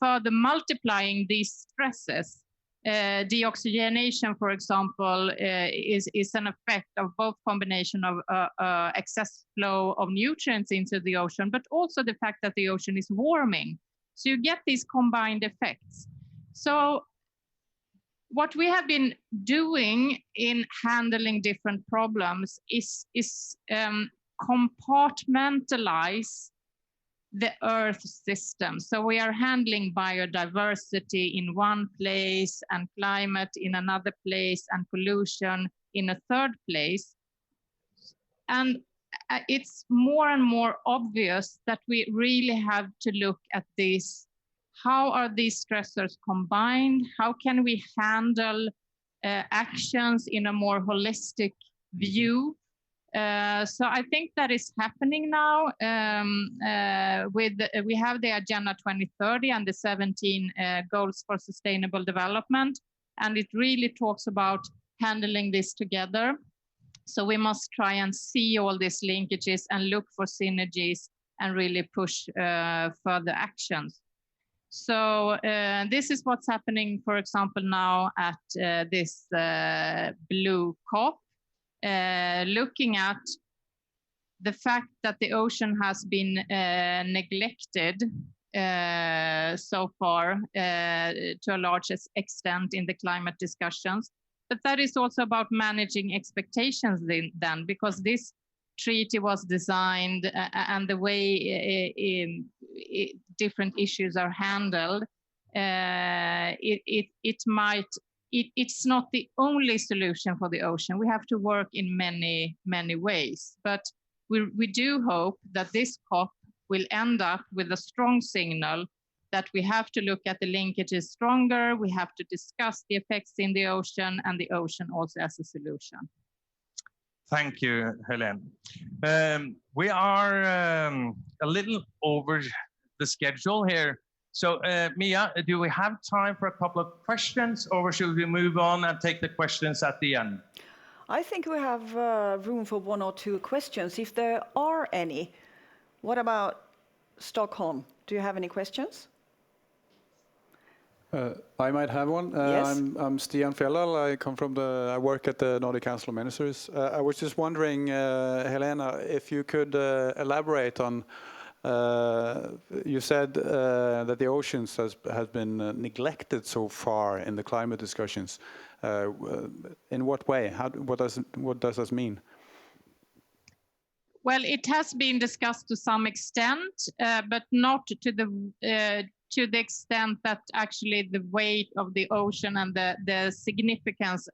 further multiplying these stresses. Deoxygenation, for example, is an effect of both combination of excess flow of nutrients into the ocean, but also the fact that the ocean is warming. So you get these combined effects. So what we have been doing in handling different problems is compartmentalize the Earth system. So we are handling biodiversity in one place and climate in another place and pollution in a third place. And it's more and more obvious that we really have to look at this. How are these stressors combined? How can we handle actions in a more holistic view? So I think that is happening now. We have the Agenda 2030 and the 17 Goals for Sustainable Development, and it really talks about handling this together. So we must try and see all these linkages and look for synergies and really push further actions. So this is what's happening, for example, now at this Blue COP. Looking at the fact that the ocean has been neglected so far to a large extent in the climate discussions. But that is also about managing expectations then, because this treaty was designed and the way different issues are handled, it's not the only solution for the ocean. We have to work in many, many ways. But we do hope that this COP will end up with a strong signal that we have to look at the linkages stronger, we have to discuss the effects in the ocean and the ocean also as a solution. Thank you, Helen. We are a little over the schedule here. So, Mia, do we have time for a couple of questions, or should we move on and take the questions at the end? I think we have room for one or two questions, if there are any. What about Stockholm? Do you have any questions? I might have one. Yes. I'm Stian Fiala. I work at the Nordic Council of Ministers. I was just wondering, Helena, if you could elaborate on. You said that the oceans has been neglected so far in the climate discussions. In what way? What does this mean? Well, it has been discussed to some extent, but not to the extent that actually the weight of the ocean and the significance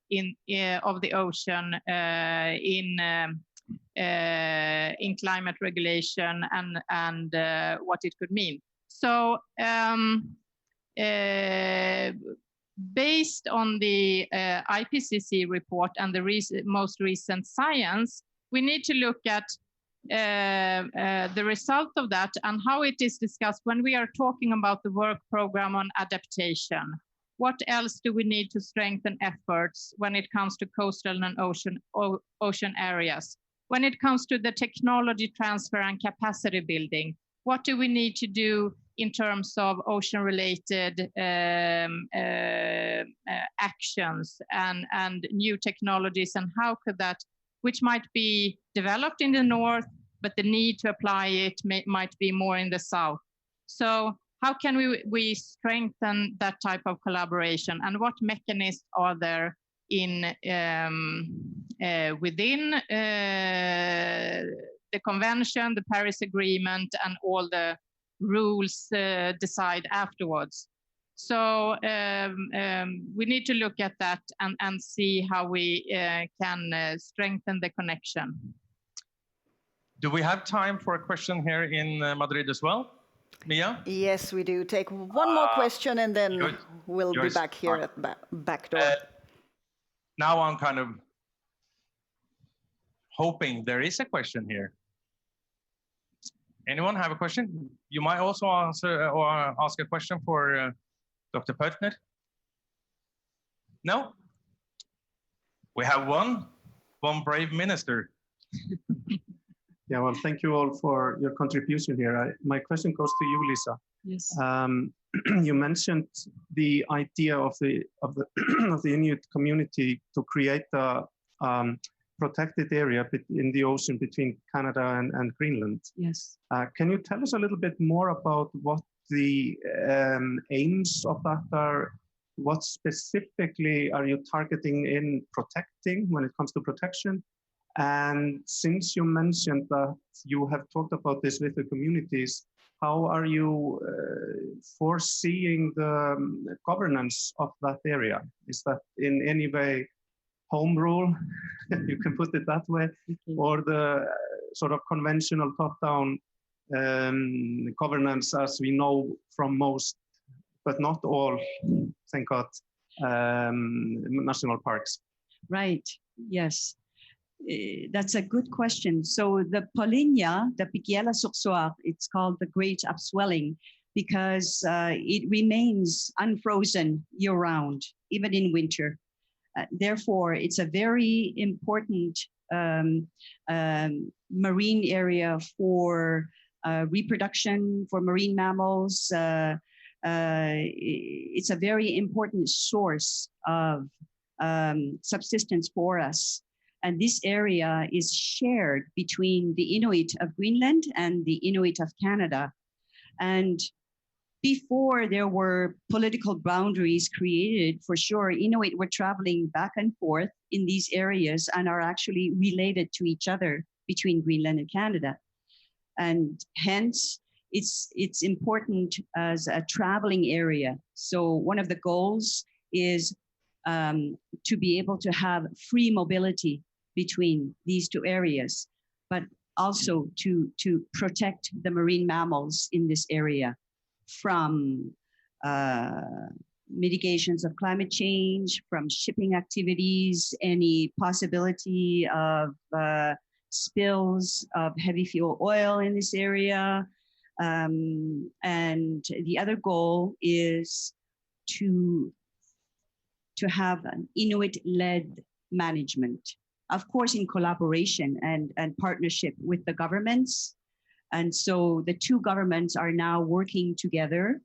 of the ocean in climate regulation and what it could mean. So based on the IPCC report and the most recent science, we need to look at the result of that and how it is discussed when we are talking about the work program on adaptation. What else do we need to strengthen efforts when it comes to coastal and ocean areas? When it comes to the technology transfer and capacity building, what do we need to do in terms of ocean-related actions and new technologies, and how could that, which might be developed in the north, but the need to apply it might be more in the south. So how can we strengthen that type of collaboration, and what mechanisms are there in within the convention, the Paris Agreement, and all the rules decide afterwards. So we need to look at that and see how we can strengthen the connection. Do we have time for a question here in Madrid as well? Mia? Yes, we do. Take one more question and then we'll be back here at the back door. Now I'm kind of hoping there is a question here. Anyone have a question? You might also answer or ask a question for Dr. Pörtner. No? We have one brave minister. Yeah, well, thank you all for your contribution here. My question goes to you, Lisa. Yes. You mentioned the idea of the of the Inuit community to create a protected area in the ocean between Canada and Greenland. Yes. Can you tell us a little bit more about what the aims of that are? What specifically are you targeting in protecting when it comes to protection? And since you mentioned that you have talked about this with the communities, how are you foreseeing the governance of that area? Is that in any way home rule, you can put it that way, or the sort of conventional top-down governance as we know from most, but not all, thank God, national parks? Right, yes. That's a good question. So the Polynya, the Fiala sursoir, it's called the great upswelling because it remains unfrozen year-round, even in winter. Therefore, it's a very important marine area for reproduction, for marine mammals. It's a very important source of subsistence for us. And this area is shared between the Inuit of Greenland and the Inuit of Canada. And before there were political boundaries created, for sure, Inuit were traveling back and forth in these areas and are actually related to each other between Greenland and Canada. And hence, it's important as a traveling area. So one of the goals is to be able to have free mobility between these two areas, but also to protect the marine mammals in this area from mitigations of climate change, from shipping activities, any possibility of spills of heavy fuel oil in this area. And the other goal is to have an Inuit-led management, of course, in collaboration and partnership with the governments. And so the two governments are now working together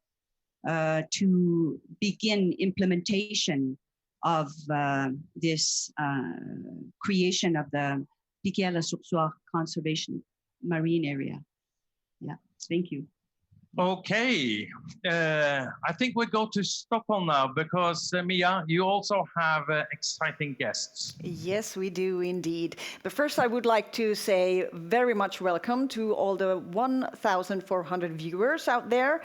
to begin implementation of this creation of the Fiala sursoir conservation marine area. Yeah, thank you. Okay, I think we go to Stockholm now because Mia, you also have exciting guests. Yes, we do indeed. But first I would like to say very much welcome to all the 1,400 viewers out there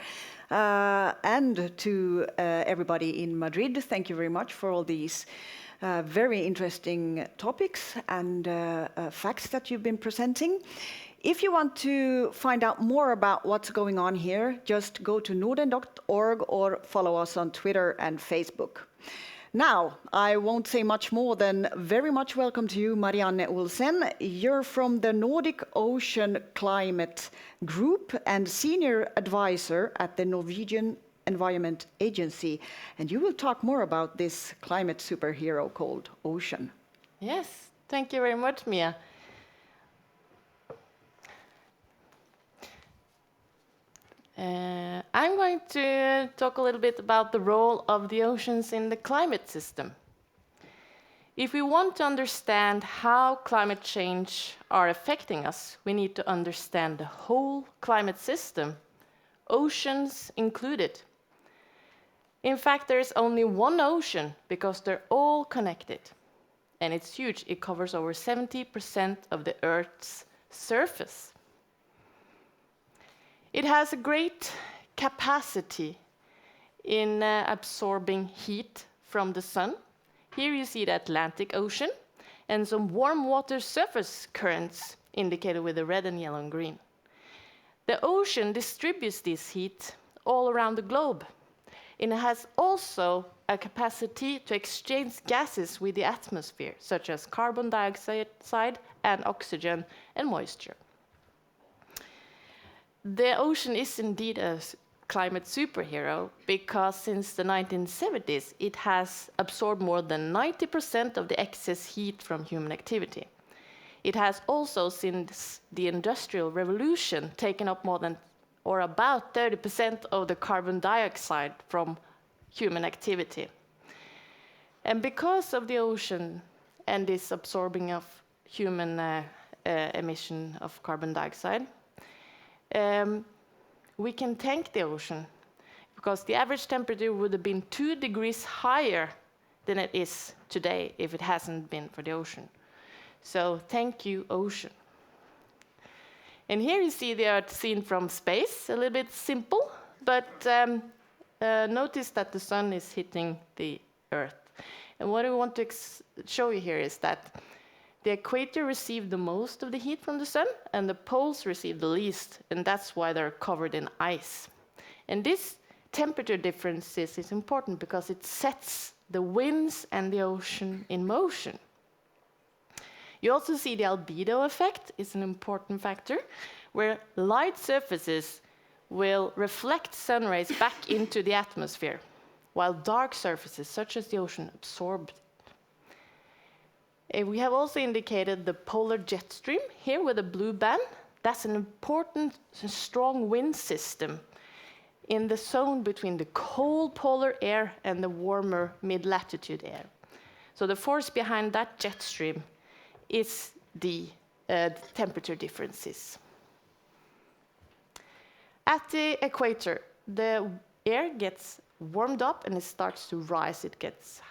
and to everybody in Madrid. Thank you very much for all these very interesting topics and facts that you've been presenting. If you want to find out more about what's going on here, just go to norden.org or follow us on Twitter and Facebook. Now, I won't say much more than very much welcome to you, Marianne Olsen. You're from the Nordic Ocean Climate Group and Senior Advisor at the Norwegian Environment Agency. And you will talk more about this climate superhero called ocean. Yes, thank you very much, Mia. I'm going to talk a little bit about the role of the oceans in the climate system. If we want to understand how climate change are affecting us, we need to understand the whole climate system, oceans included. In fact, there is only one ocean because they're all connected. And it's huge. It covers over 70% of the Earth's surface. It has a great capacity in absorbing heat from the sun. Here you see the Atlantic Ocean and some warm water surface currents indicated with the red and yellow and green. The ocean distributes this heat all around the globe. And it has also a capacity to exchange gases with the atmosphere, such as carbon dioxide and oxygen and moisture. The ocean is indeed a climate superhero because since the 1970s, it has absorbed more than 90% of the excess heat from human activity. It has also, since the Industrial Revolution, taken up more than or about 30% of the carbon dioxide from human activity. And because of the ocean and this absorbing of human emission of carbon dioxide, we can thank the ocean because the average temperature would have been 2 degrees higher than it is today if it hasn't been for the ocean. So thank you, ocean. And here you see the Earth seen from space, a little bit simple, but notice that the sun is hitting the Earth. And what I want to show you here is that the equator received the most of the heat from the sun, and the poles received the least, and that's why they're covered in ice. And this temperature difference is important because it sets the winds and the ocean in motion. You also see the albedo effect is an important factor, where light surfaces will reflect sun rays back into the atmosphere, while dark surfaces, such as the ocean, absorb it. We have also indicated the polar jet stream here with a blue band. That's an important, strong wind system in the zone between the cold polar air and the warmer mid-latitude air. So the force behind that jet stream is the temperature differences. At the equator, the air gets warmed up and it starts to rise. It gets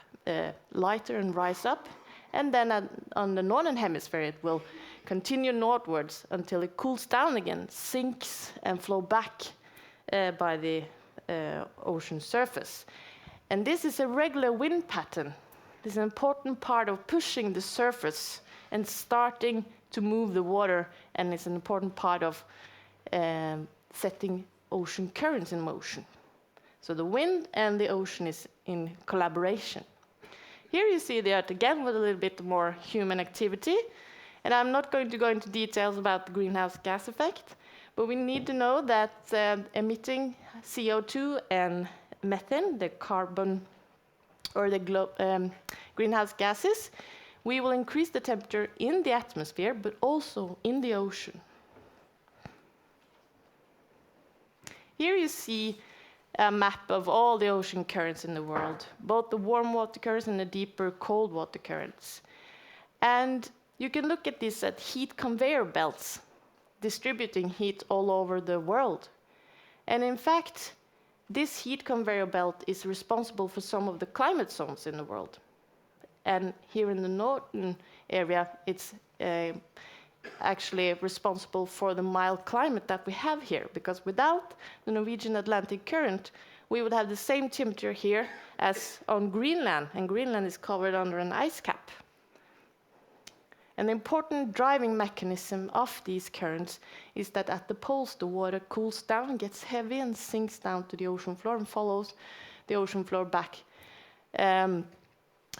lighter and rise up. And then on the northern hemisphere, it will continue northwards until it cools down again, sinks and flow back by the ocean surface. And this is a regular wind pattern. This is an important part of pushing the surface and starting to move the water, and it's an important part of setting ocean currents in motion. So the wind and the ocean is in collaboration. Here you see the Earth again with a little bit more human activity. And I'm not going to go into details about the greenhouse gas effect, but we need to know that emitting CO2 and methane, the carbon or the greenhouse gases, we will increase the temperature in the atmosphere, but also in the ocean. Here you see a map of all the ocean currents in the world, both the warm water currents and the deeper cold water currents. And you can look at this at heat conveyor belts, distributing heat all over the world. And in fact, this heat conveyor belt is responsible for some of the climate zones in the world. And here in the northern area, it's actually responsible for the mild climate that we have here, because without the Norwegian Atlantic current, we would have the same temperature here as on Greenland, and Greenland is covered under an ice cap. An important driving mechanism of these currents is that at the poles, the water cools down, gets heavy, and sinks down to the ocean floor and follows the ocean floor back.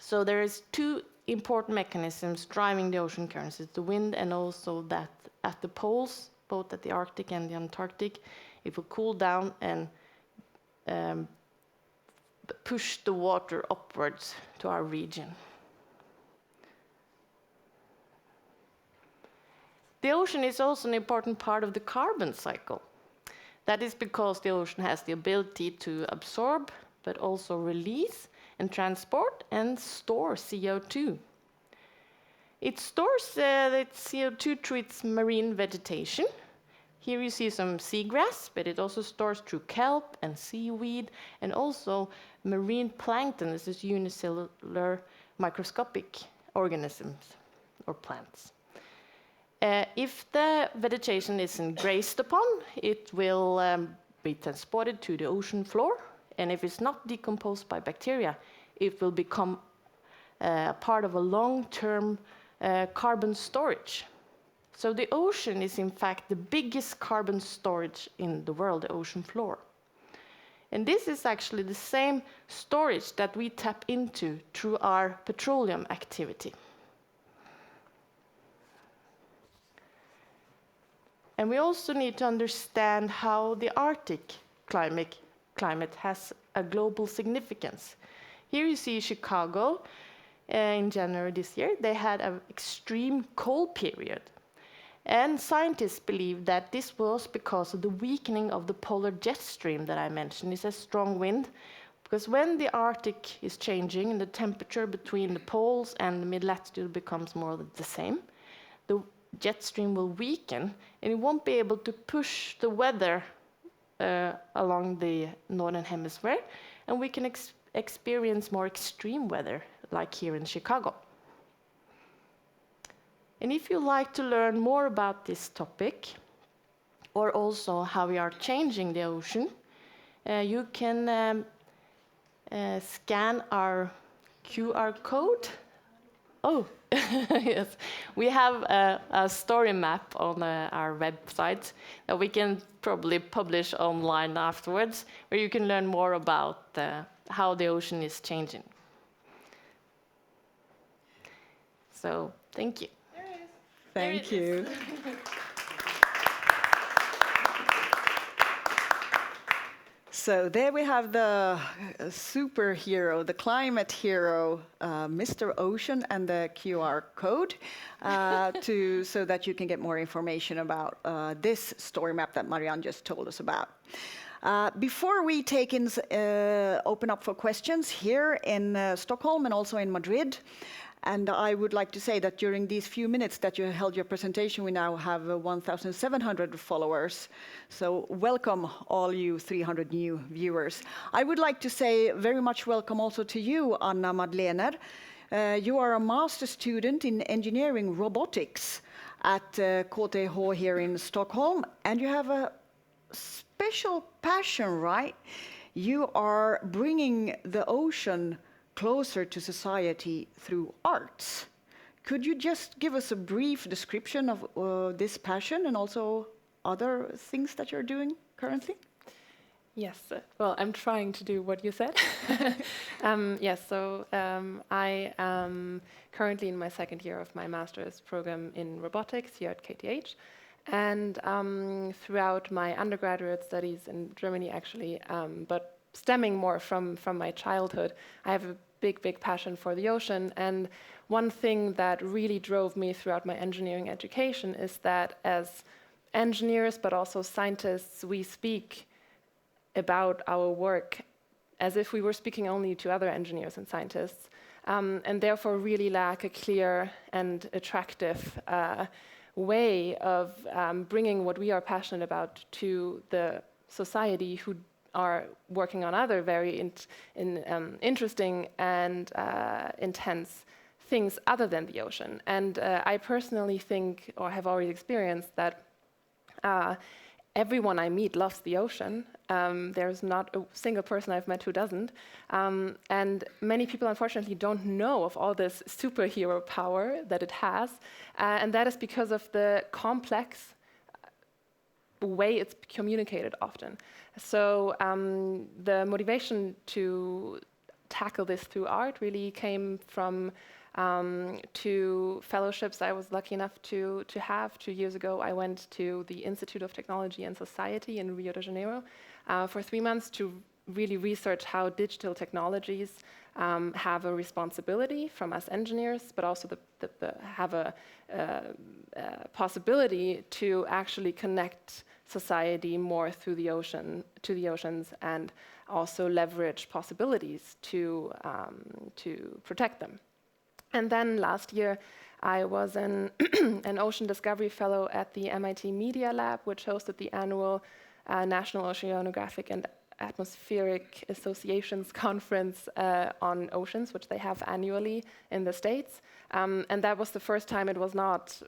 So there is two important mechanisms driving the ocean currents. It's the wind, and also that at the poles, both at the Arctic and the Antarctic, it will cool down and push the water upwards to our region. The ocean is also an important part of the carbon cycle. That is because the ocean has the ability to absorb, but also release and transport and store CO2. It stores that CO2 through its marine vegetation. Here you see some seagrass, but it also stores through kelp and seaweed, and also marine plankton. This is unicellular microscopic organisms or plants. If the vegetation isn't grazed upon, it will be transported to the ocean floor, and if it's not decomposed by bacteria, it will become part of a long-term carbon storage. So the ocean is in fact the biggest carbon storage in the world, the ocean floor. And this is actually the same storage that we tap into through our petroleum activity. And we also need to understand how the Arctic climate has a global significance. Here you see Chicago in January this year. They had an extreme cold period. And scientists believe that this was because of the weakening of the polar jet stream that I mentioned. It's a strong wind, because when the Arctic is changing and the temperature between the poles and the mid-latitude becomes more or less the same, the jet stream will weaken and it won't be able to push the weather along the northern hemisphere, and we can experience more extreme weather like here in Chicago. And if you'd like to learn more about this topic, or also how we are changing the ocean, you can scan our QR code. Oh, yes. We have a story map on our website that we can probably publish online afterwards, where you can learn more about how the ocean is changing. So, thank you. Thank you. So there we have the superhero, the climate hero, Mr. Ocean, and the QR code so that you can get more information about this story map that Marianne just told us about. Before we open up for questions here in Stockholm and also in Madrid, and I would like to say that during these few minutes that you held your presentation, we now have 1,700 followers. So welcome all you 300 new viewers. I would like to say very much welcome also to you, Anna Madlener. You are a master student in engineering robotics at KTH here in Stockholm, and you have a special passion, right? You are bringing the ocean closer to society through arts. Could you just give us a brief description of this passion and also other things that you're doing currently? Yes, well, I'm trying to do what you said. Yes, so I am currently in my second year of my master's program in robotics here at KTH. And throughout my undergraduate studies in Germany, actually, but stemming more from my childhood, I have a big passion for the ocean. And one thing that really drove me throughout my engineering education is that as engineers, but also scientists, we speak about our work as if we were speaking only to other engineers and scientists, and therefore really lack a clear and attractive way of bringing what we are passionate about to the society who are working on other very interesting and intense things other than the ocean. And I personally think, or have already experienced, that everyone I meet loves the ocean. There's not a single person I've met who doesn't. And many people, unfortunately, don't know of all this superhero power that it has. And that is because of the complex way it's communicated often. So the motivation to tackle this through art really came from 2 fellowships I was lucky enough to have. 2 years ago, I went to the Institute of Technology and Society in Rio de Janeiro for 3 months to really research how digital technologies have a responsibility from us engineers, but also have a possibility to actually connect society more through the ocean, to the oceans, and also leverage possibilities to protect them. And then last year, I was an ocean discovery fellow at the MIT Media Lab, which hosted the annual National Oceanographic and Atmospheric Associations Conference on Oceans, which they have annually in the States. And that was the first time it was not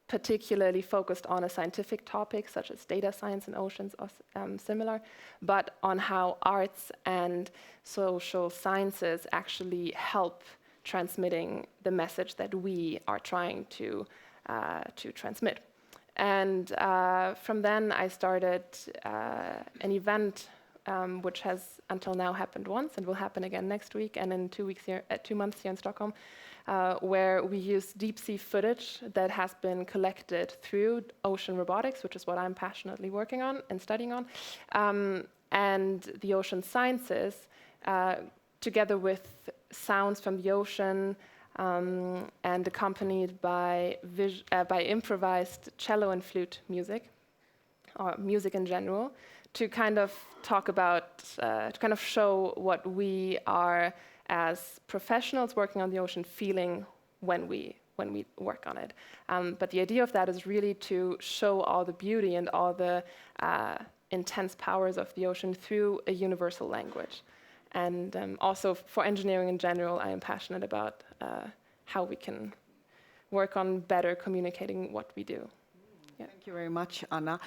particularly focused on a scientific topic, such as data science and oceans or similar, but on how arts and social sciences actually help transmitting the message that we are trying to transmit. And from then I started an event which has until now happened once and will happen again next week and in 2 months here in Stockholm, where we use deep sea footage that has been collected through ocean robotics, which is what I'm passionately working on and studying on, and the ocean sciences, together with sounds from the ocean, and accompanied by improvised cello and flute music, or music in general, to kind of talk about, to kind of show what we are as professionals working on the ocean feeling when we work on it. But the idea of that is really to show all the beauty and all the intense powers of the ocean through a universal language. And also for engineering in general, I am passionate about how we can work on better communicating what we do. Yeah. Thank you very much, Anna.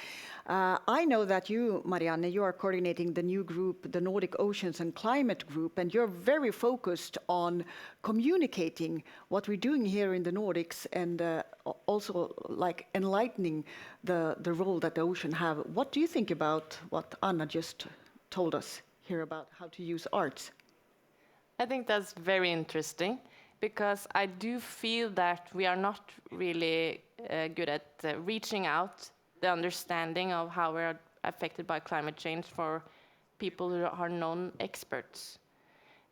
I know that you, Marianne, you are coordinating the new group, the Nordic Oceans and Climate Group, and you're very focused on communicating what we're doing here in the Nordics and also like enlightening the role that the ocean have. What do you think about what Anna just told us here about how to use arts? I think that's very interesting, because I do feel that we are not really good at reaching out the understanding of how we're affected by climate change for people who are non-experts.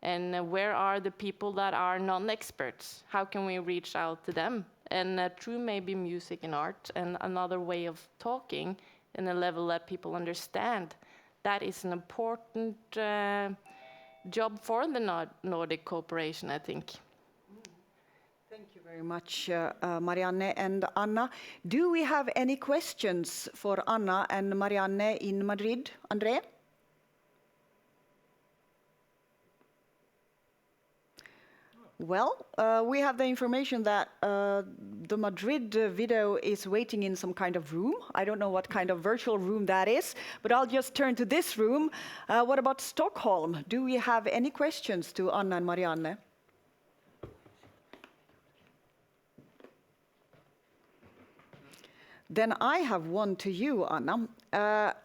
And where are the people that are non-experts? How can we reach out to them? And through maybe music and art and another way of talking in a level that people understand, that is an important job for the Nordic cooperation, I think. Thank you very much, Marianne and Anna. Do we have any questions for Anna and Marianne in Madrid? André? Well, we have the information that the Madrid video is waiting in some kind of room. I don't know what kind of virtual room that is, but I'll just turn to this room. What about Stockholm? Do we have any questions to Anna and Marianne? Then I have one to you, Anna.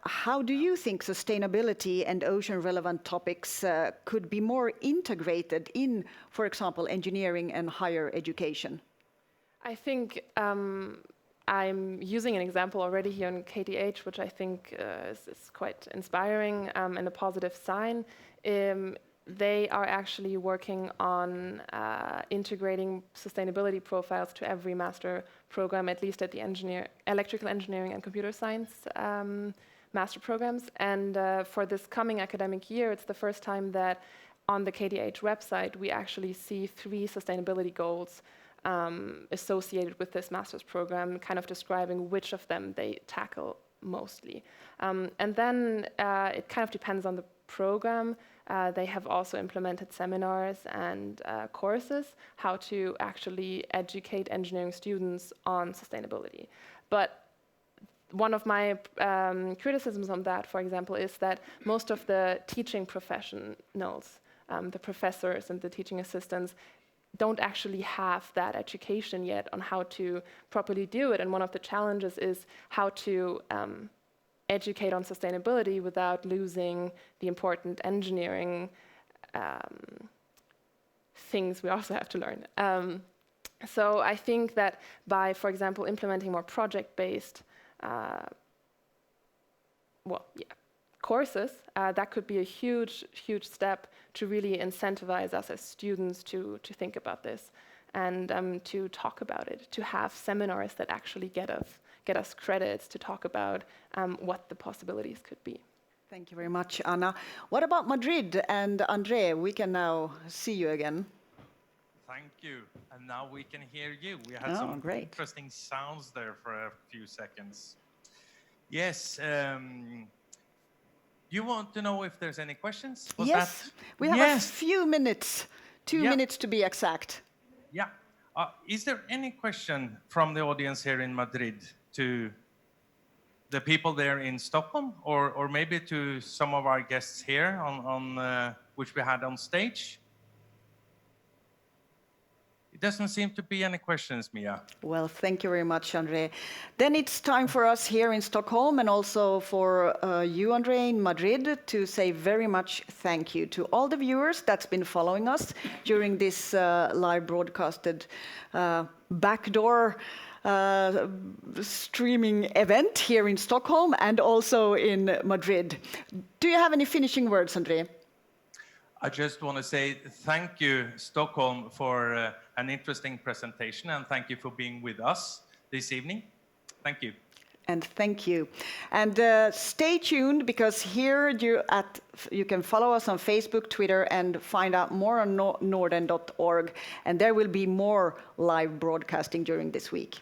How do you think sustainability and ocean-relevant topics could be more integrated in, for example, engineering and higher education? I think I'm using an example already here in KTH, which I think is quite inspiring and a positive sign. They are actually working on integrating sustainability profiles to every master program, at least at the electrical engineering and computer science master programs. And for this coming academic year, it's the first time that on the KTH website, we actually see 3 sustainability goals associated with this master's program, kind of describing which of them they tackle mostly. And then it kind of depends on the program. They have also implemented seminars and courses how to actually educate engineering students on sustainability. But one of my criticisms on that, for example, is that most of the teaching professionals, the professors and the teaching assistants, don't actually have that education yet on how to properly do it. And one of the challenges is how to educate on sustainability without losing the important engineering things we also have to learn. So I think that by, for example, implementing more project-based courses, that could be a huge step to really incentivize us as students to think about this and to talk about it, to have seminars that actually get us credits to talk about what the possibilities could be. Thank you very much, Anna. What about Madrid? And André, we can now see you again. Thank you. And now we can hear you. We had some interesting sounds there for a few seconds. Yes. You want to know if there's any questions? Yes. We have a few minutes, 2 minutes to be exact. Yeah. Is there any question from the audience here in Madrid to the people there in Stockholm, or maybe to some of our guests here on which we had on stage? It doesn't seem to be any questions, Mia. Well, thank you very much, André. Then it's time for us here in Stockholm and also for you, André, in Madrid, to say very much thank you to all the viewers that's been following us during this live broadcasted backdoor streaming event here in Stockholm and also in Madrid. Do you have any finishing words, André? I just want to say thank you, Stockholm, for an interesting presentation, and thank you for being with us this evening. Thank you. And thank you. And stay tuned, because here you can follow us on Facebook, Twitter, and find out more on norden.org. And there will be more live broadcasting during this week.